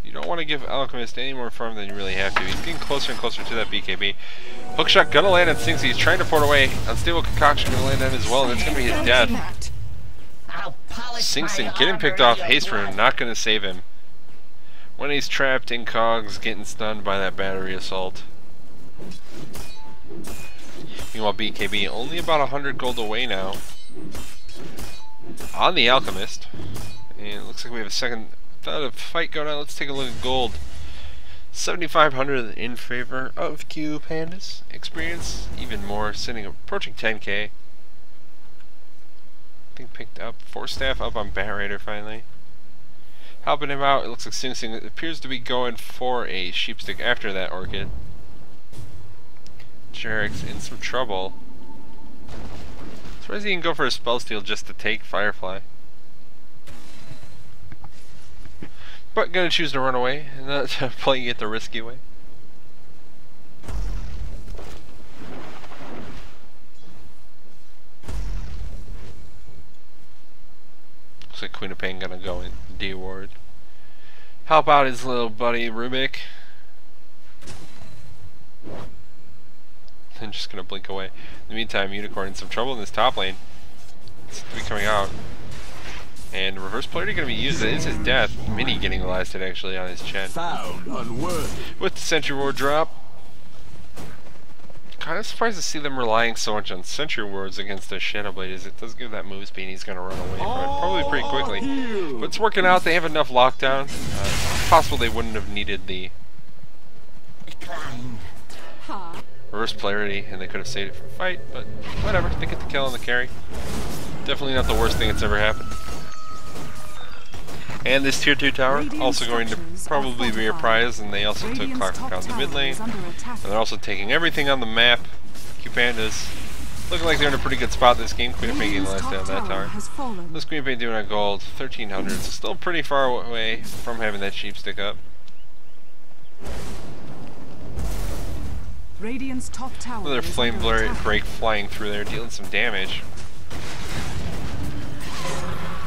Speaker 2: You don't want to give Alchemist any more farm than you really have to. He's getting closer and closer to that BKB. Hookshot gonna land on Sing Sing. He's trying to port away. Unstable Concoction gonna land on as well, and it's gonna be his death.
Speaker 4: I'll polish
Speaker 2: Sing
Speaker 4: my
Speaker 2: Sing getting picked
Speaker 4: armor,
Speaker 2: off.
Speaker 4: you
Speaker 2: Haste Rune
Speaker 4: blood.
Speaker 2: not gonna save him. When he's trapped in cogs, getting stunned by that battery assault. Meanwhile, BKB only about 100 gold away now on the Alchemist. And it looks like we have a second fight going on. Let's take a look at gold. 7,500 in favor of QPandas. Experience even more, sitting approaching 10k. I think picked up 4 staff up on Bat Raider finally. Helping him out, it looks like Sing Sing appears to be going for a sheepstick after that Orchid. Jarek's in some trouble. Surprised he can go for a spell steal just to take Firefly. But gonna choose to run away and not playing it the risky way. Looks like Queen of Pain gonna go in D-Ward. Help out his little buddy Rubik. And just gonna blink away. In the meantime, Unicorn in some trouble in this top lane. It's to be coming out. And reverse polarity gonna be used. It is his death. Mini getting lasted actually on his chin.
Speaker 3: Found unworthy.
Speaker 2: With the Sentry Ward drop. Kind of surprised to see them relying so much on Sentry Wards against their Shadow Blade, as it does give that move speed and he's gonna run away from it. Probably pretty quickly. But it's working out, they have enough lockdown. It's possible they wouldn't have needed the reverse polarity and they could have saved it for a fight, but whatever, they get the kill on the carry. Definitely not the worst thing that's ever happened. And this tier 2 tower also going to probably be a prize, and they also took Clockwork on the mid lane. And they're also taking everything on the map. QPandas looking like they're in a pretty good spot this game. Queen of Pain getting the last day on that tower. This Queen of Pain doing on gold, 1300, so still pretty far away from having that sheep stick up.
Speaker 1: Radiant's top tower.
Speaker 2: Another flame break flying through there, dealing some damage.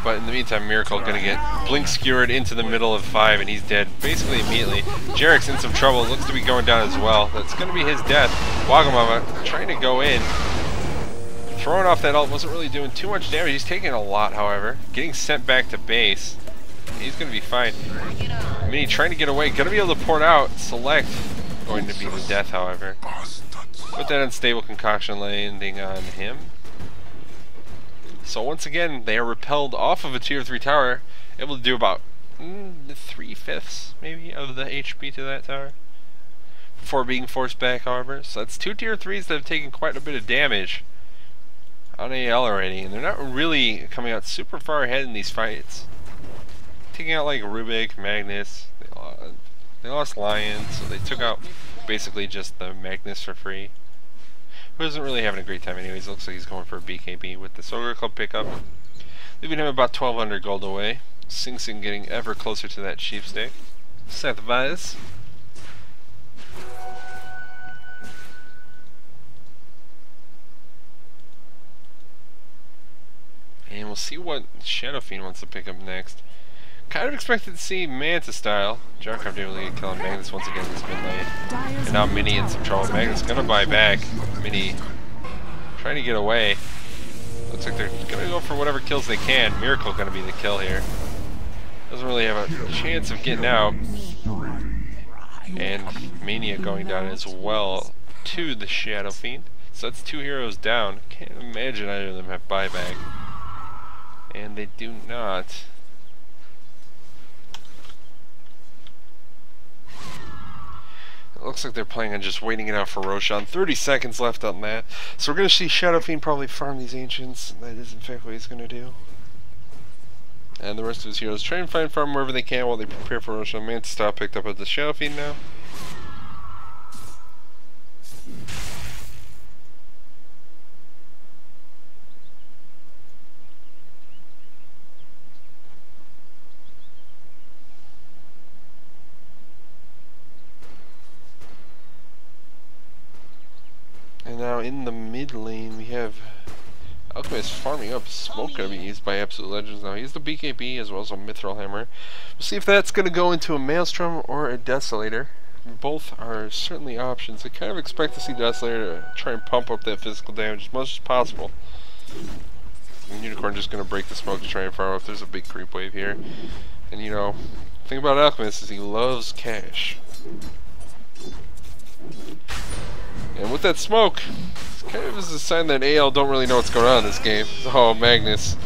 Speaker 2: But in the meantime, Miracle gonna get blink skewered into the middle of 5 and he's dead basically immediately. Jarek's in some trouble, looks to be going down as well. That's gonna be his death. Wagamama trying to go in. Throwing off that ult wasn't really doing too much damage. He's taking a lot, however. Getting sent back to base. He's gonna be fine. Mini trying to get away, gonna be able to port out. Select going to be the death, however. With that unstable concoction landing on him. So once again, they are repelled off of a tier 3 tower, able to do about 3/5 maybe of the HP to that tower before being forced back, however. So that's 2 tier 3s that have taken quite a bit of damage on AL already, and they're not really coming out super far ahead in these fights. Taking out like Rubik, Magnus, they lost Lion, so they took out basically just the Magnus for free. Who isn't really having a great time anyways. Looks like he's going for a BKB with the Ogre Club pickup. Leaving him about 1200 gold away. Sing Sing getting ever closer to that sheepstick. Seth Vice. And we'll see what Shadow Fiend wants to pick up next. Kind of expected to see Manta style. Jarkov able to get kill on Magnus once again this mid lane. And now Mini in some trouble. Magnus gonna buy back. Mini trying to get away. Looks like they're gonna go for whatever kills they can. Miracle gonna be the kill here. Doesn't really have a chance of getting out. And Mania going down as well to the Shadow Fiend. So that's 2 heroes down. Can't imagine either of them have buyback. And they do not. Looks like they're planning on just waiting it out for Roshan. 30 seconds left on that. So we're going to see Shadow Fiend probably farm these Ancients. That is in fact what he's going to do. And the rest of his heroes try and find farm wherever they can while they prepare for Roshan. Manta Style picked up at the Shadow Fiend now. And now in the mid lane we have Alchemist farming up smoke gonna be used by Absolute Legends now. He's the BKB as well as a Mithril Hammer. We'll see if that's gonna go into a Maelstrom or a Desolator. Both are certainly options. I kind of expect to see Desolator to try and pump up that physical damage as much as possible. And Unicorn just gonna break the smoke to try and farm up. There's a big creep wave here. And you know, thing about Alchemist is he loves cash. And with that smoke, it's kind of a sign that AL don't really know what's going on in this game. Oh, Magnus,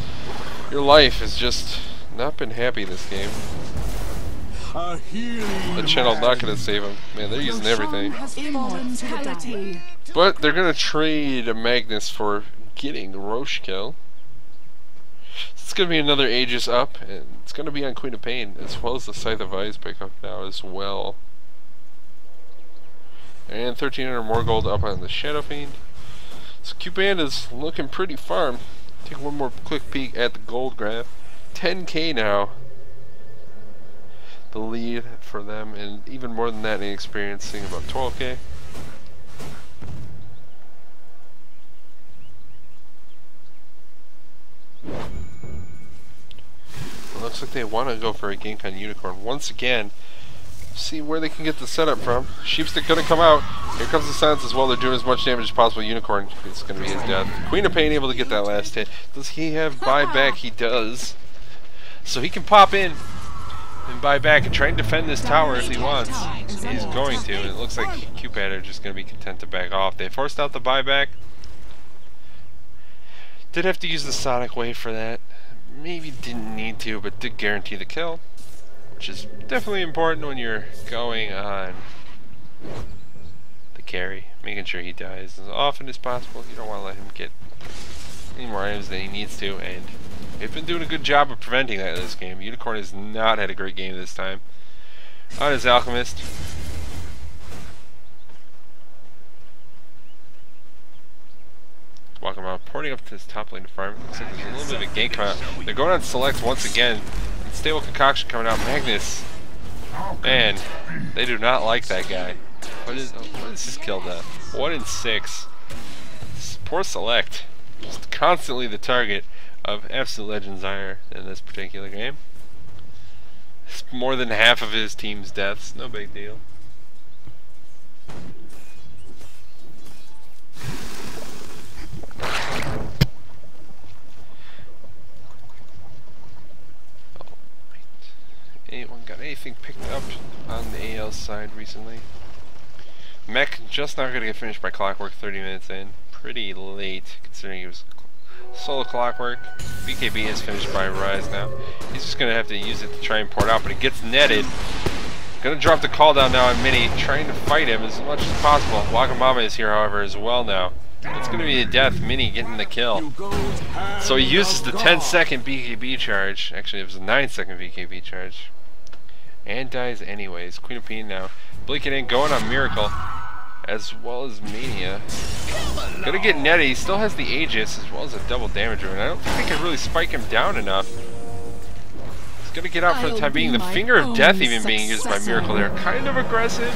Speaker 2: your life has just not been happy this game. The channel not going to save him. Man, they're using everything.
Speaker 1: Immortality.
Speaker 2: But they're going to trade Magnus for getting Roche kill. It's going to be another Aegis up, and it's going to be on Queen of Pain, as well as the Scythe of Ice pick up now as well. And 1,300 more gold up on the Shadow Fiend. So QPandas looking pretty farm. Take one more quick peek at the gold graph. 10k now. The lead for them, and even more than that in experience, seeing about 12k. It looks like they want to go for a gank on Unicorn once again. See where they can get the setup from. Sheepstick gonna come out. Here comes the silence as well. They're doing as much damage as possible. Unicorn, it's gonna be his death. Queen of Pain able to get that last hit. Does he have buyback? He does. So he can pop in and buy back and try and defend this tower if he wants. He's going to, and it looks like QPAD are just gonna be content to back off. They forced out the buyback. Did have to use the Sonic Wave for that. Maybe didn't need to, but did guarantee the kill, which is definitely important when you're going on the carry, making sure he dies as often as possible. You don't want to let him get any more items than he needs to, and they've been doing a good job of preventing that in this game. Unicorn has not had a great game this time. On his Alchemist. Walking around, porting up to this top lane to farm. Looks like there's a little bit of a gank coming out. They're going on selects once again. Stable Concoction coming out. Magnus. Man, they do not like that guy. What is his kill death? 1 in 6. Poor select. Just constantly the target of Absolute Legends Ire in this particular game. It's more than half of his team's deaths. No big deal. Anyone got anything picked up on the AL side recently? Mech just not going to get finished by Clockwork 30 minutes in. Pretty late considering he was solo Clockwork. BKB is finished by Rise now. He's just going to have to use it to try and port out, but it gets netted. Going to drop the call down now on Mini, trying to fight him as much as possible. Wagamama is here, however, as well now. It's going to be a death. Mini getting the kill. So he uses the 10-second BKB charge. Actually, it was a 9-second BKB charge. And dies anyways. Queen of Pain now. Blinking in, going on Miracle. As well as Mania. Gonna get netted. He still has the Aegis as well as a double damage rune. I don't think they can really spike him down enough. He's gonna get out for the time being. The Finger of Death even being used by Miracle there. Kind of aggressive.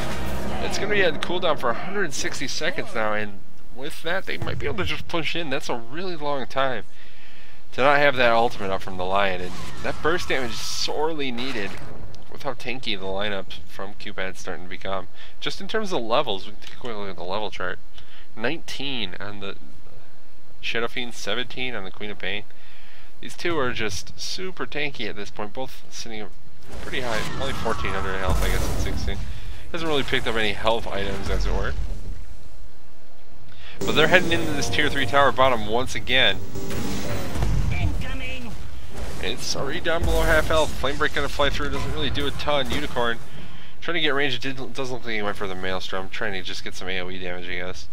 Speaker 2: It's gonna be at cooldown for 160 seconds now, and with that they might be able to just push in. That's a really long time to not have that ultimate up from the Lion, and that burst damage is sorely needed with how tanky the lineup from QPAD is starting to become. Just in terms of levels, we can take a quick look at the level chart. 19 on the Shadow Fiend, 17 on the Queen of Pain. These two are just super tanky at this point, both sitting pretty high, only 1400 health I guess at 16. Hasn't really picked up any health items as it were. But they're heading into this tier 3 tower bottom once again. It's already down below half health. Flame Break gonna fly through, doesn't really do a ton. Unicorn trying to get range, it doesn't look like he went for the Maelstrom. Trying to just get some AoE damage, I guess.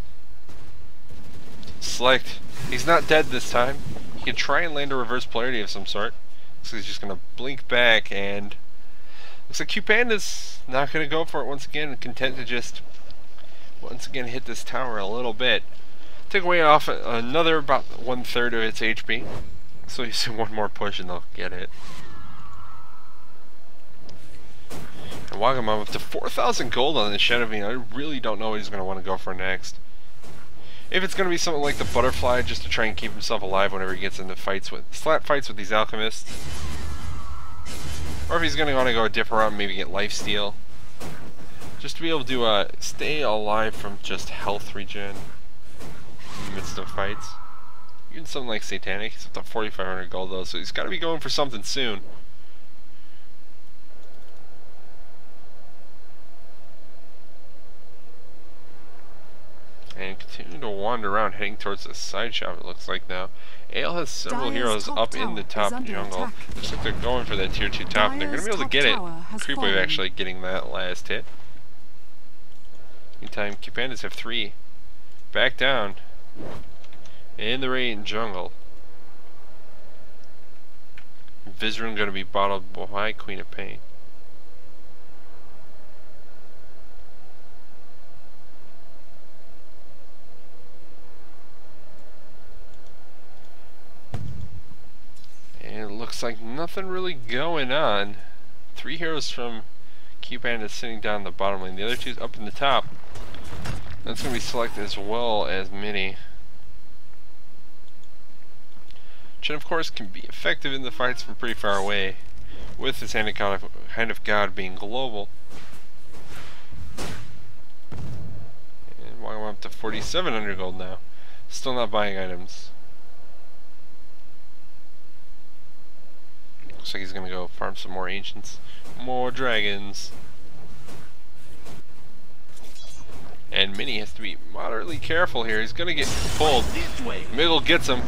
Speaker 2: Select, he's not dead this time. He can try and land a reverse polarity of some sort. So he's just gonna blink back, and looks like QPandas not gonna go for it once again, content to just once again hit this tower a little bit. Take away off another about 1/3 of its HP. So you see one more push and they'll get it. And Wagamama up to 4,000 gold on the Shadow Fiend. I really don't know what he's going to want to go for next. If it's going to be something like the Butterfly, just to try and keep himself alive whenever he gets into fights with slap fights with these alchemists. Or if he's going to want to go a different route, maybe get lifesteal. Just to be able to stay alive from just health regen in the midst of fights. Even something like Satanic, he's up to 4,500 gold though, so he's got to be going for something soon. Continuing to wander around, heading towards the side shop, it looks like now. Ale has several
Speaker 1: Dire's
Speaker 2: heroes
Speaker 1: top
Speaker 2: up in the
Speaker 1: tower
Speaker 2: top
Speaker 1: is under
Speaker 2: jungle.
Speaker 1: attack.
Speaker 2: Looks like they're going for that tier 2 top, and they're going to be able to
Speaker 1: Dire's
Speaker 2: get it.
Speaker 1: top tower has
Speaker 2: Creepwave
Speaker 1: fallen.
Speaker 2: actually getting that last hit. Meantime, QPandas have 3. Back down. In the rain jungle. Vizrin going to be bottled by Queen of Pain. And it looks like nothing really going on. 3 heroes from QPandas sitting down the bottom lane. The other 2's up in the top. That's going to be selected as well as Mini. Chen, of course, can be effective in the fights from pretty far away, with his Hand of God being global. And walking up to 4,700 gold now. Still not buying items. Looks like he's going to go farm some more ancients. More dragons. And Mini has to be moderately careful here. He's going to get pulled. Miggle gets him.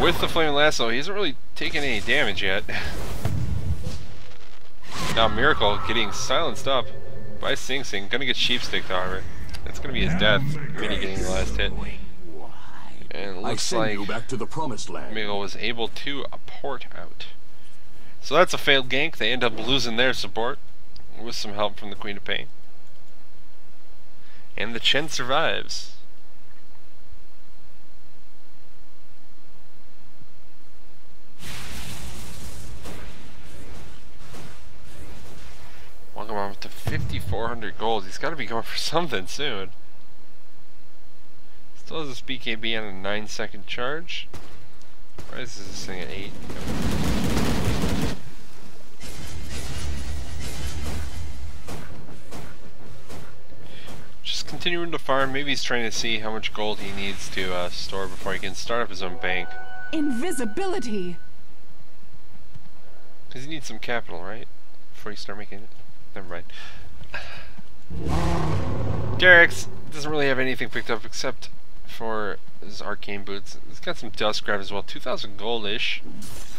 Speaker 2: With the Flaming Lasso, he hasn't really taken any damage yet. Now Miracle getting silenced up by Sing Sing. Gonna get sheepsticked, however. That's gonna be his death. Mini getting the last hit. And it looks like
Speaker 3: you back to the promised land.
Speaker 2: Miguel was able to port out. So that's a failed gank. They end up losing their support with some help from the Queen of Pain. And the Chen survives. Welcome on to 5,400 gold. He's got to be going for something soon. Still has this BKB on a 9-second charge. Why is this thing at 8? Just continuing to farm. Maybe he's trying to see how much gold he needs to store before he can start up his own bank.
Speaker 1: Invisibility.
Speaker 2: Because he needs some capital, right? Before you start making it. Never mind. Derek's doesn't really have anything picked up except for his arcane boots. He's got some dust grab as well, 2,000 gold-ish.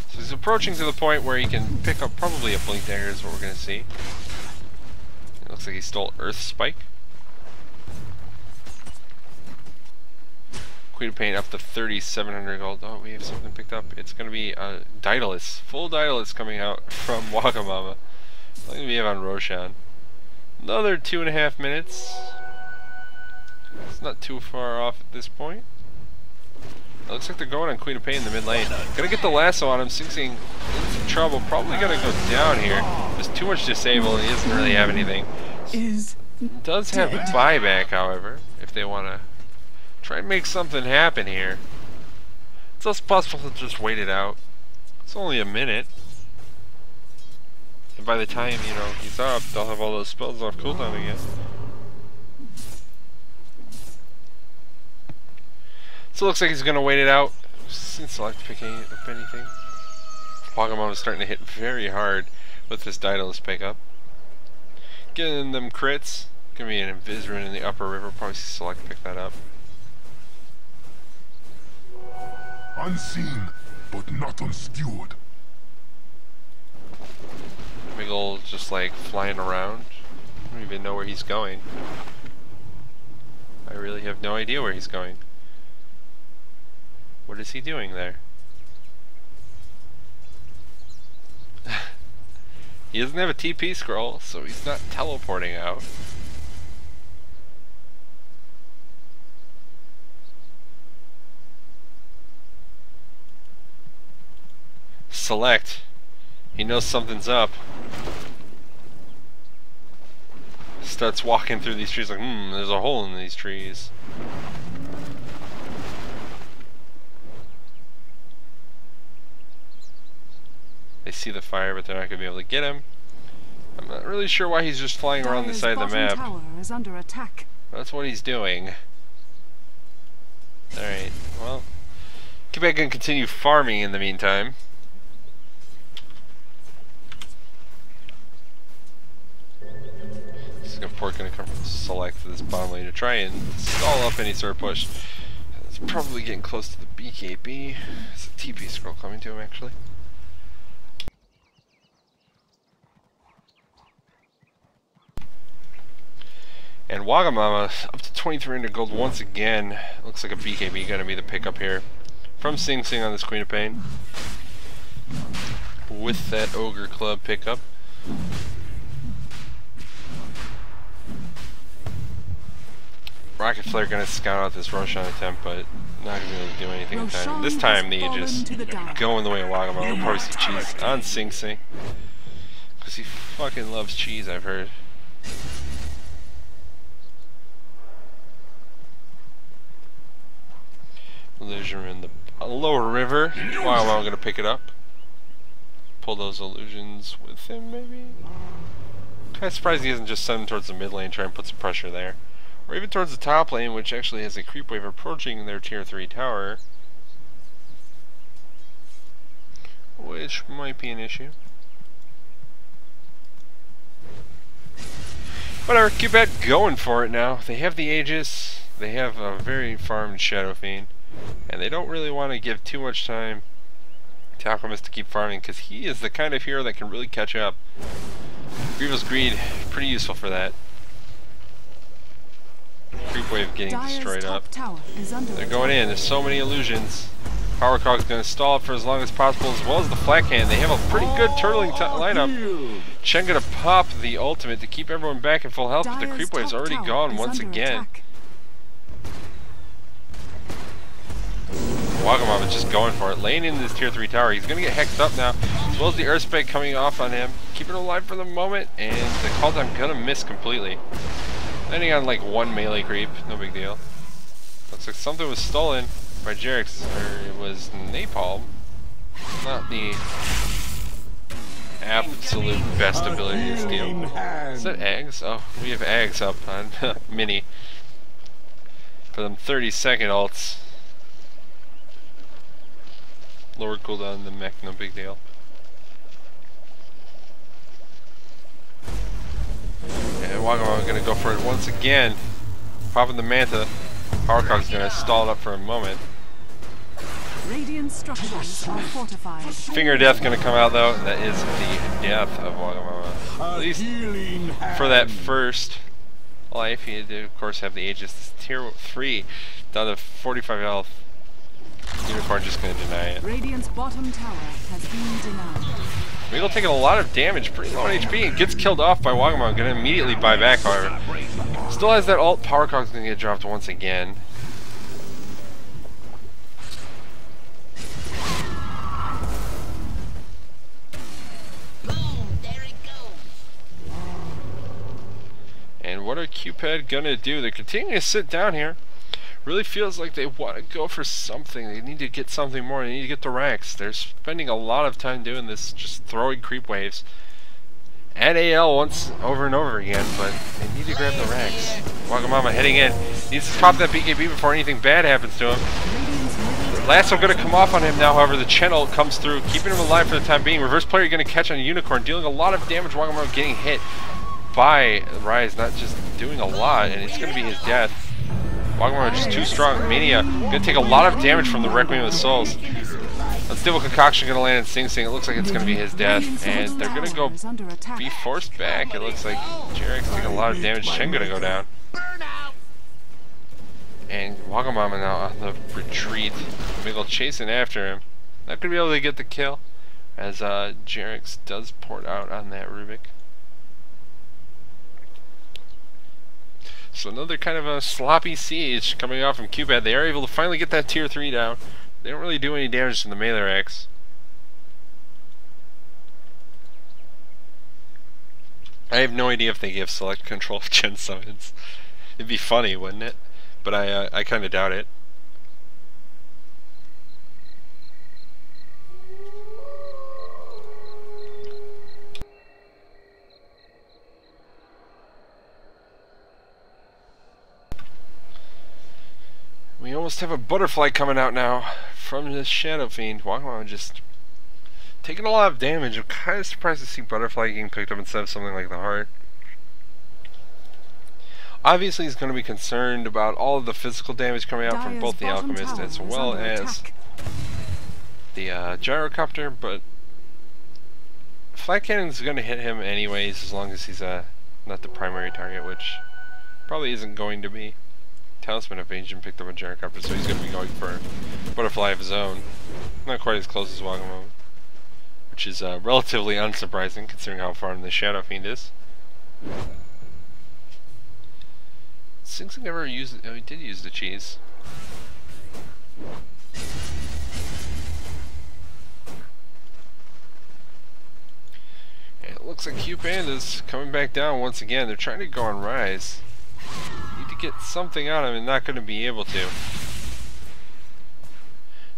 Speaker 2: So he's approaching to the point where he can pick up probably a blink dagger is what we're going to see. It looks like he stole Earth Spike. Queen of Pain up to 3,700 gold. Oh, we have something picked up. It's going to be a Daedalus. Full Daedalus coming out from Wagamama. What do we have on Roshan? Another 2.5 minutes. It's not too far off at this point. It looks like they're going on Queen of Pain in the mid lane. Gonna get the lasso on him. Sing Sing into trouble. Probably gonna go down here. There's too much disable and he doesn't really have anything. Does have a buyback, however, if they want to try and make something happen here. It's also possible to just wait it out. It's only a minute. And by the time, you know, he's up, they'll have all those spells off cooldown again. So it looks like he's going to wait it out. Since select picking up anything. Pokemon is starting to hit very hard with this Daedalus pickup. Getting them crits. Gonna be an Invisrun in the upper river. Probably select pick that up.
Speaker 3: Unseen, but not unskewered.
Speaker 2: Miguel just like flying around. I don't even know where he's going. I really have no idea where he's going. What is he doing there? He doesn't have a TP scroll, so he's not teleporting out. Select. He knows something's up. Starts walking through these trees like, there's a hole in these trees. They see the fire, but they're not going to be able to get him. I'm not really sure why he's just flying around the side of the map.
Speaker 1: Tower is under attack.
Speaker 2: That's what he's doing. Alright, well, QPAD can continue farming in the meantime. This port going to come from the select this bottom lane to try and stall up any sort of push. It's probably getting close to the BKB. It's a TP scroll coming to him actually. And Wagamama up to 2300 gold once again. Looks like a BKB gonna be the pickup here from Sing Sing on this Queen of Pain with that Ogre Club pickup. Rocket Flare gonna scout out this Roshan attempt, but not gonna be able to do anything in time. This time they just go in the way of Wagamama. We'll probably see cheese on Sing Sing because he fucking loves cheese, I've heard. Illusion in the lower river. Wow, I'm gonna pick it up. Pull those illusions with him, maybe? Kinda surprised he doesn't just send him towards the mid lane, try and put some pressure there. Or even towards the top lane, which actually has a creep wave approaching their tier 3 tower. Which might be an issue. Whatever, QPAD going for it now. They have the Aegis, they have a very farmed Shadow Fiend. And they don't really want to give too much time to Alchemist to keep farming, because he is the kind of hero that can really catch up. Grievous Greed, pretty useful for that. Creep wave getting destroyed up. They're going in, there's so many illusions. Power Cog's going to stall it for as long as possible, as well as the Flak Hand. They have a pretty good turtling lineup. Chen going to pop the ultimate to keep everyone back in full health, but the creep wave's already gone once again. Wagamama is just going for it, laying in this tier 3 tower. He's going to get hexed up now, as well as the Earth Spike coming off on him. Keeping him alive for the moment, and the cooldown going to miss completely. Landing on like one melee creep, no big deal. Looks like something was stolen by Jerix, or it was Napalm. Not the absolute best ability to steal. Is that Ags? Oh, we have Ags up on Mini. For them 30-second ults. Lower cooldown in the mech, no big deal. And Wagamama gonna go for it once again. Popping the Manta. Power Cog's gonna stall it up for a moment.
Speaker 1: Radiant structures are fortified.
Speaker 2: Finger Death gonna come out though, and that is the death of Wagamama. At least for that first life, he did of course have the Aegis. Tier 3 down to 45 health. Unicorn just gonna deny it.
Speaker 1: Radiant's bottom tower has been denied.
Speaker 2: Regal taking a lot of damage, pretty low on HP, and gets killed off by Wagamama. Gonna immediately buy back, however. Still has that ult. Power Cog's gonna get dropped once again.
Speaker 4: Boom, there it goes.
Speaker 2: And what are QPAD gonna do? They're continuing to sit down here. Really feels like they want to go for something. They need to get something more. They need to get the racks. They're spending a lot of time doing this, just throwing creep waves at AL once over and over again, but they need to grab the racks. Wagamama heading in. Needs to pop that BKB before anything bad happens to him. Lasso going to come off on him now, however, the channel comes through, keeping him alive for the time being. Reverse player going to catch on a Unicorn, dealing a lot of damage. Wagamama getting hit by Rise, not just doing a lot, and it's going to be his death. Wagamama just too strong. Mania gonna take a lot of damage from the Requiem of the Souls. Unstable Concoction gonna land in Sing Sing. It looks like it's gonna be his death, and they're gonna go be forced back. It looks like Jerix taking a lot of damage. Shen gonna go down, and Wagamama now on the retreat. Miguel chasing after him. Not gonna be able to get the kill, as Jerix does port out on that Rubik. So another kind of a sloppy siege coming off from QPAD. They are able to finally get that tier 3 down. They don't really do any damage to the melee racks. I have no idea if they give select control of Gen summons. It'd be funny, wouldn't it? But I kind of doubt it. We almost have a butterfly coming out now from this Shadow Fiend. Wagamama just taking a lot of damage. I'm kind of surprised to see Butterfly getting picked up instead of something like the Heart. Obviously, he's going to be concerned about all of the physical damage coming out from
Speaker 1: Dire's
Speaker 2: both the
Speaker 1: bottom
Speaker 2: Alchemist
Speaker 1: tower
Speaker 2: as
Speaker 1: is
Speaker 2: well
Speaker 1: under
Speaker 2: as
Speaker 1: attack.
Speaker 2: the gyrocopter, but flat cannon is going to hit him anyways as long as he's not the primary target, which probably isn't going to be. Talisman Evasion picked up a gyrocopter, so he's going to be going for Butterfly of his own. Not quite as close as Wagamama, which is relatively unsurprising considering how far in the Shadow Fiend is. Sing Sing ever used it? Oh, he did use the cheese. And it looks like QPandas coming back down once again. They're trying to go on Rise. Need to get something out of him and not going to be able to.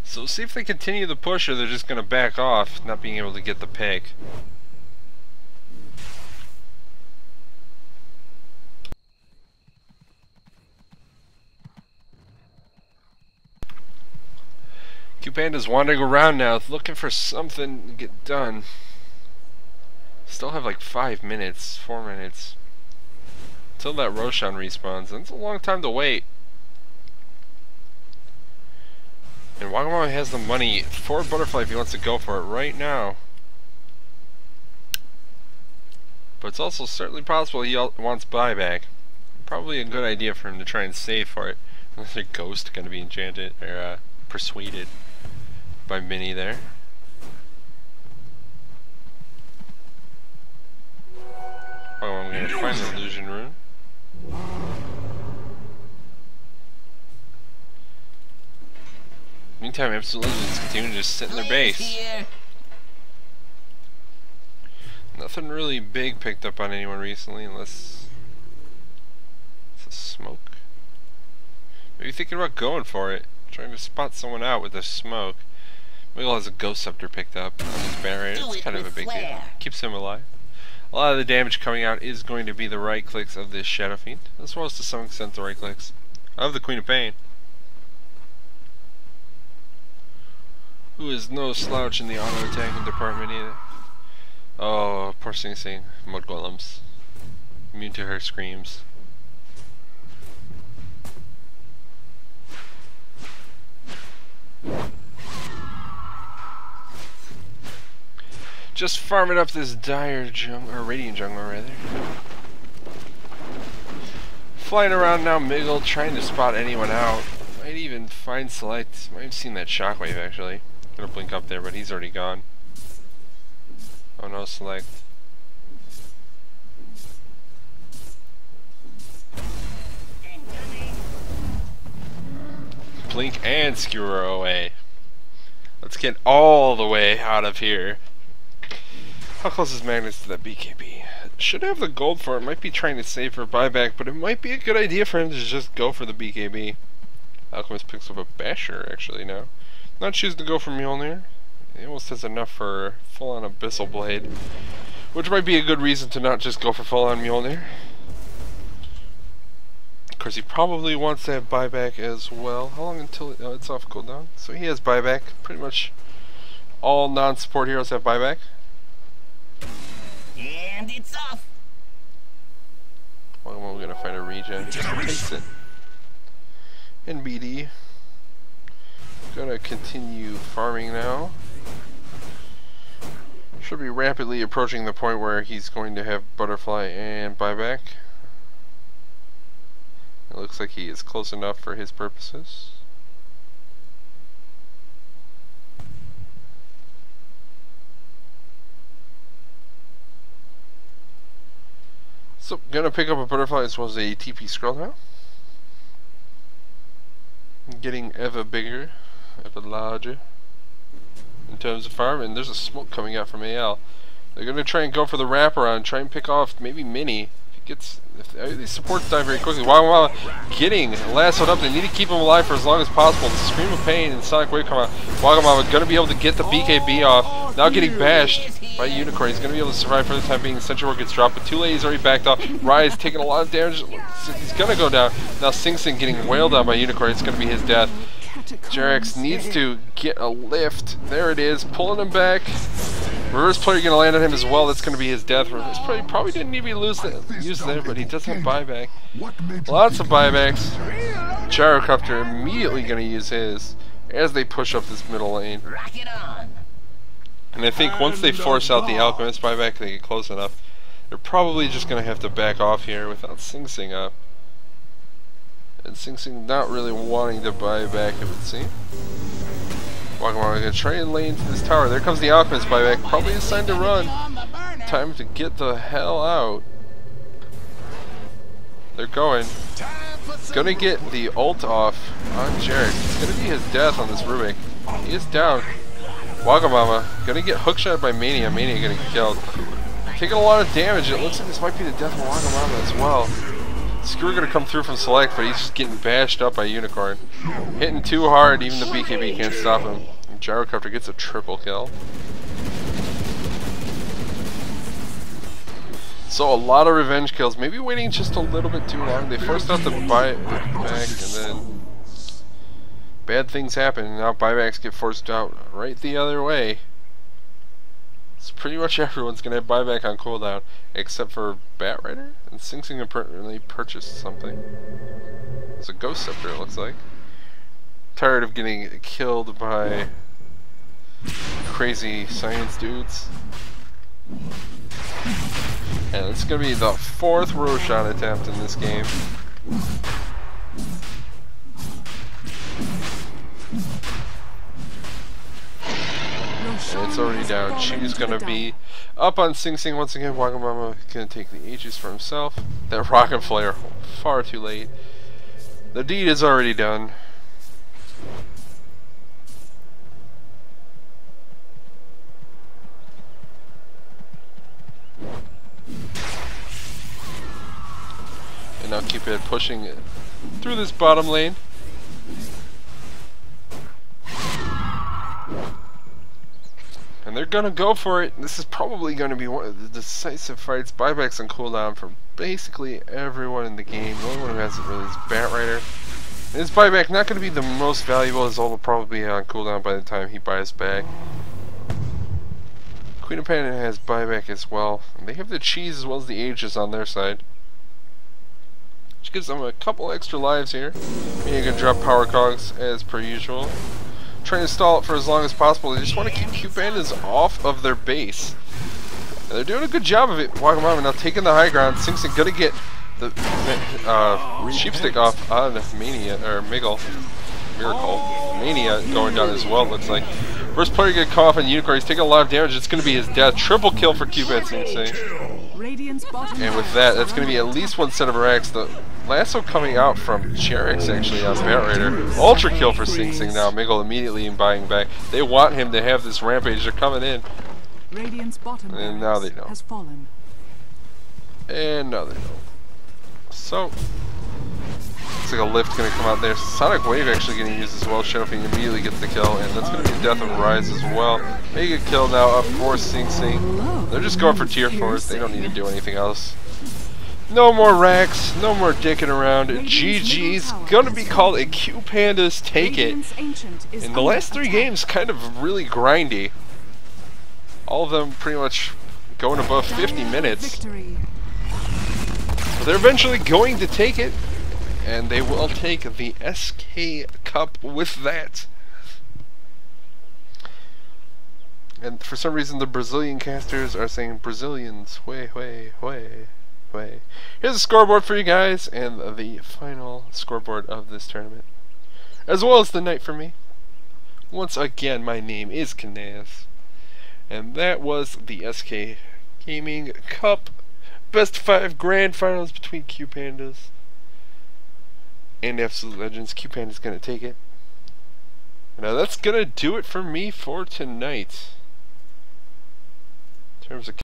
Speaker 2: So see if they continue the push or they're just going to back off, not being able to get the pick. QPanda's wandering around now, looking for something to get done. Still have like 5 minutes, 4 minutes, until that Roshan respawns. That's a long time to wait. And Wagamama has the money for Butterfly if he wants to go for it right now. But it's also certainly possible he wants buyback. Probably a good idea for him to try and save for it. Another ghost going to be enchanted, or persuaded by Minnie there. Oh, I'm going to find an illusion rune. Meantime, Absolute Legends continue to just sit in their base.
Speaker 4: Here.
Speaker 2: Nothing really big picked up on anyone recently, unless it's a smoke. Maybe thinking about going for it, trying to spot someone out with a smoke. Miguel has a Ghost Scepter picked up on his banner. It's kind of a big deal. Keeps him alive. A lot of the damage coming out is going to be the right clicks of this Shadow Fiend, as well as to some extent the right clicks of the Queen of Pain, who is no slouch in the auto attacking department either. Oh, poor Sing Sing. Mud Golems. Immune to her screams. Just farming up this dire jungle, or radiant jungle rather. Flying around now, Miggle, trying to spot anyone out. Might even find Select. Might have seen that shockwave actually. Gonna blink up there, but he's already gone. Oh no, Select. Blink and skewer away. Let's get all the way out of here. How close is Magnus to that BKB? Should have the gold for it. Might be trying to save for buyback, but it might be a good idea for him to just go for the BKB. Alchemist picks up a Basher actually now. Not choosing to go for Mjolnir. He almost has enough for full-on Abyssal Blade, which might be a good reason to not just go for full-on Mjolnir. Of course, he probably wants to have buyback as well. How long until it's off cooldown? So he has buyback. Pretty much all non-support heroes have buyback.
Speaker 4: And it's off.
Speaker 2: Well, we're gonna find a regen. Takes it. And BD. Gonna continue farming now. Should be rapidly approaching the point where he's going to have Butterfly and buyback. It looks like he is close enough for his purposes. So, gonna pick up a Butterfly as well as a TP Scroll now. Getting ever bigger, ever larger in terms of farm, and there's a smoke coming out from AL. They're gonna try and go for the wraparound, try and pick off maybe Mini. If these supports die very quickly. Wow, getting lassoed up. They need to keep him alive for as long as possible. The Scream of Pain and Sonic Wave come out. Wagamama gonna be able to get the BKB off. Now getting bashed by Unicorn. He's gonna be able to survive for the time being. Sentry Ward gets dropped, but Too Late, he's already backed off. Rise taking a lot of damage. He's gonna go down. Now Sing Sing getting wailed on by Unicorn. It's gonna be his death. Jarex needs to get a lift. There it is, pulling him back. Reverse player going to land on him as well. That's going to be his death. Reverse player probably didn't need to be used there, but he does have buyback. Lots of buybacks. Gyrocopter immediately going to use his as they push up this middle lane.
Speaker 4: Rock it on.
Speaker 2: And I think once they force out the Alchemist buyback, they get close enough. They're probably just going to have to back off here without Sing Sing up. And Sing Sing not really wanting to buy back, it would seem. Walking around, going to try and lane to this tower. There comes the Alchemist buyback. Probably a sign to run. Time to get the hell out. They're going. Gonna get the ult off on Jarek. It's gonna be his death on this Rubik. He is down. Wagamama gonna get hookshot by Mania. Mania getting killed. Taking a lot of damage. It looks like this might be the death of Wagamama as well. Screw gonna come through from Select, but he's just getting bashed up by Unicorn. Hitting too hard, even the BKB can't stop him. And Gyrocopter gets a triple kill. So a lot of revenge kills, maybe waiting just a little bit too long. They forced out the buyback and then bad things happen. And now buybacks get forced out right the other way. So pretty much everyone's going to have buyback on cooldown except for Batrider and Sing Sing apparently purchased something. It's a Ghost Scepter it looks like. Tired of getting killed by crazy science dudes. And it's going to be the 4th Roshan attempt in this game. And it's already down. She's going to be up on Sing Sing once again. Wagamama going to take the Aegis for himself. That Rocket Flare, far too late. The deed is already done. And now QPAD pushing it through this bottom lane. And they're gonna go for it. This is probably gonna be one of the decisive fights. Buybacks on cooldown for basically everyone in the game. The only one who has it really is Batrider. And his buyback not gonna be the most valuable. His ult will probably be on cooldown by the time he buys back. Queen of Panda has buyback as well. And they have the cheese as well as the Aegis on their side. Which gives them a couple extra lives here. Maybe you can drop power cogs as per usual. Trying to stall it for as long as possible. They just want to keep QPandas off of their base. And they're doing a good job of it. Wagamama now taking the high ground. Sing Sing gonna get the sheepstick off on Mania or Miracle. Mania going down as well. Looks like first player get caught off on Unicorn. He's taking a lot of damage. It's gonna be his death. Triple kill for QPAD Sing Sing. And with that, that's going to be at least one set of racks. The lasso coming out from Cherex actually on Batrider. Ultra kill for Sing Sing now. Miggle immediately buying back. They want him to have this rampage. They're coming in. And now they know. And now they know. So, looks like a lift going to come out there. Sonic Wave actually getting used as well. Shadowfiend immediately gets the kill. And that's going to be the death of Rise as well. Mega kill now up for Sing Sing. They're just going for tier 4s. They don't need to do anything else. No more racks. No more dicking around. GG's going to be called a QPandas take it. In the last 3 games, kind of really grindy. All of them pretty much going above 50 minutes. But they're eventually going to take it. And they will take the SK Cup with that. And for some reason the Brazilian casters are saying Brazilians, way. Here's the scoreboard for you guys, and the final scoreboard of this tournament. As well as the night for me. Once again, my name is Knaz. And that was the SK Gaming Cup. Best 5 grand finals between QPandas and Absolute Legends. QPanda's gonna take it. Now that's gonna do it for me for tonight. In terms of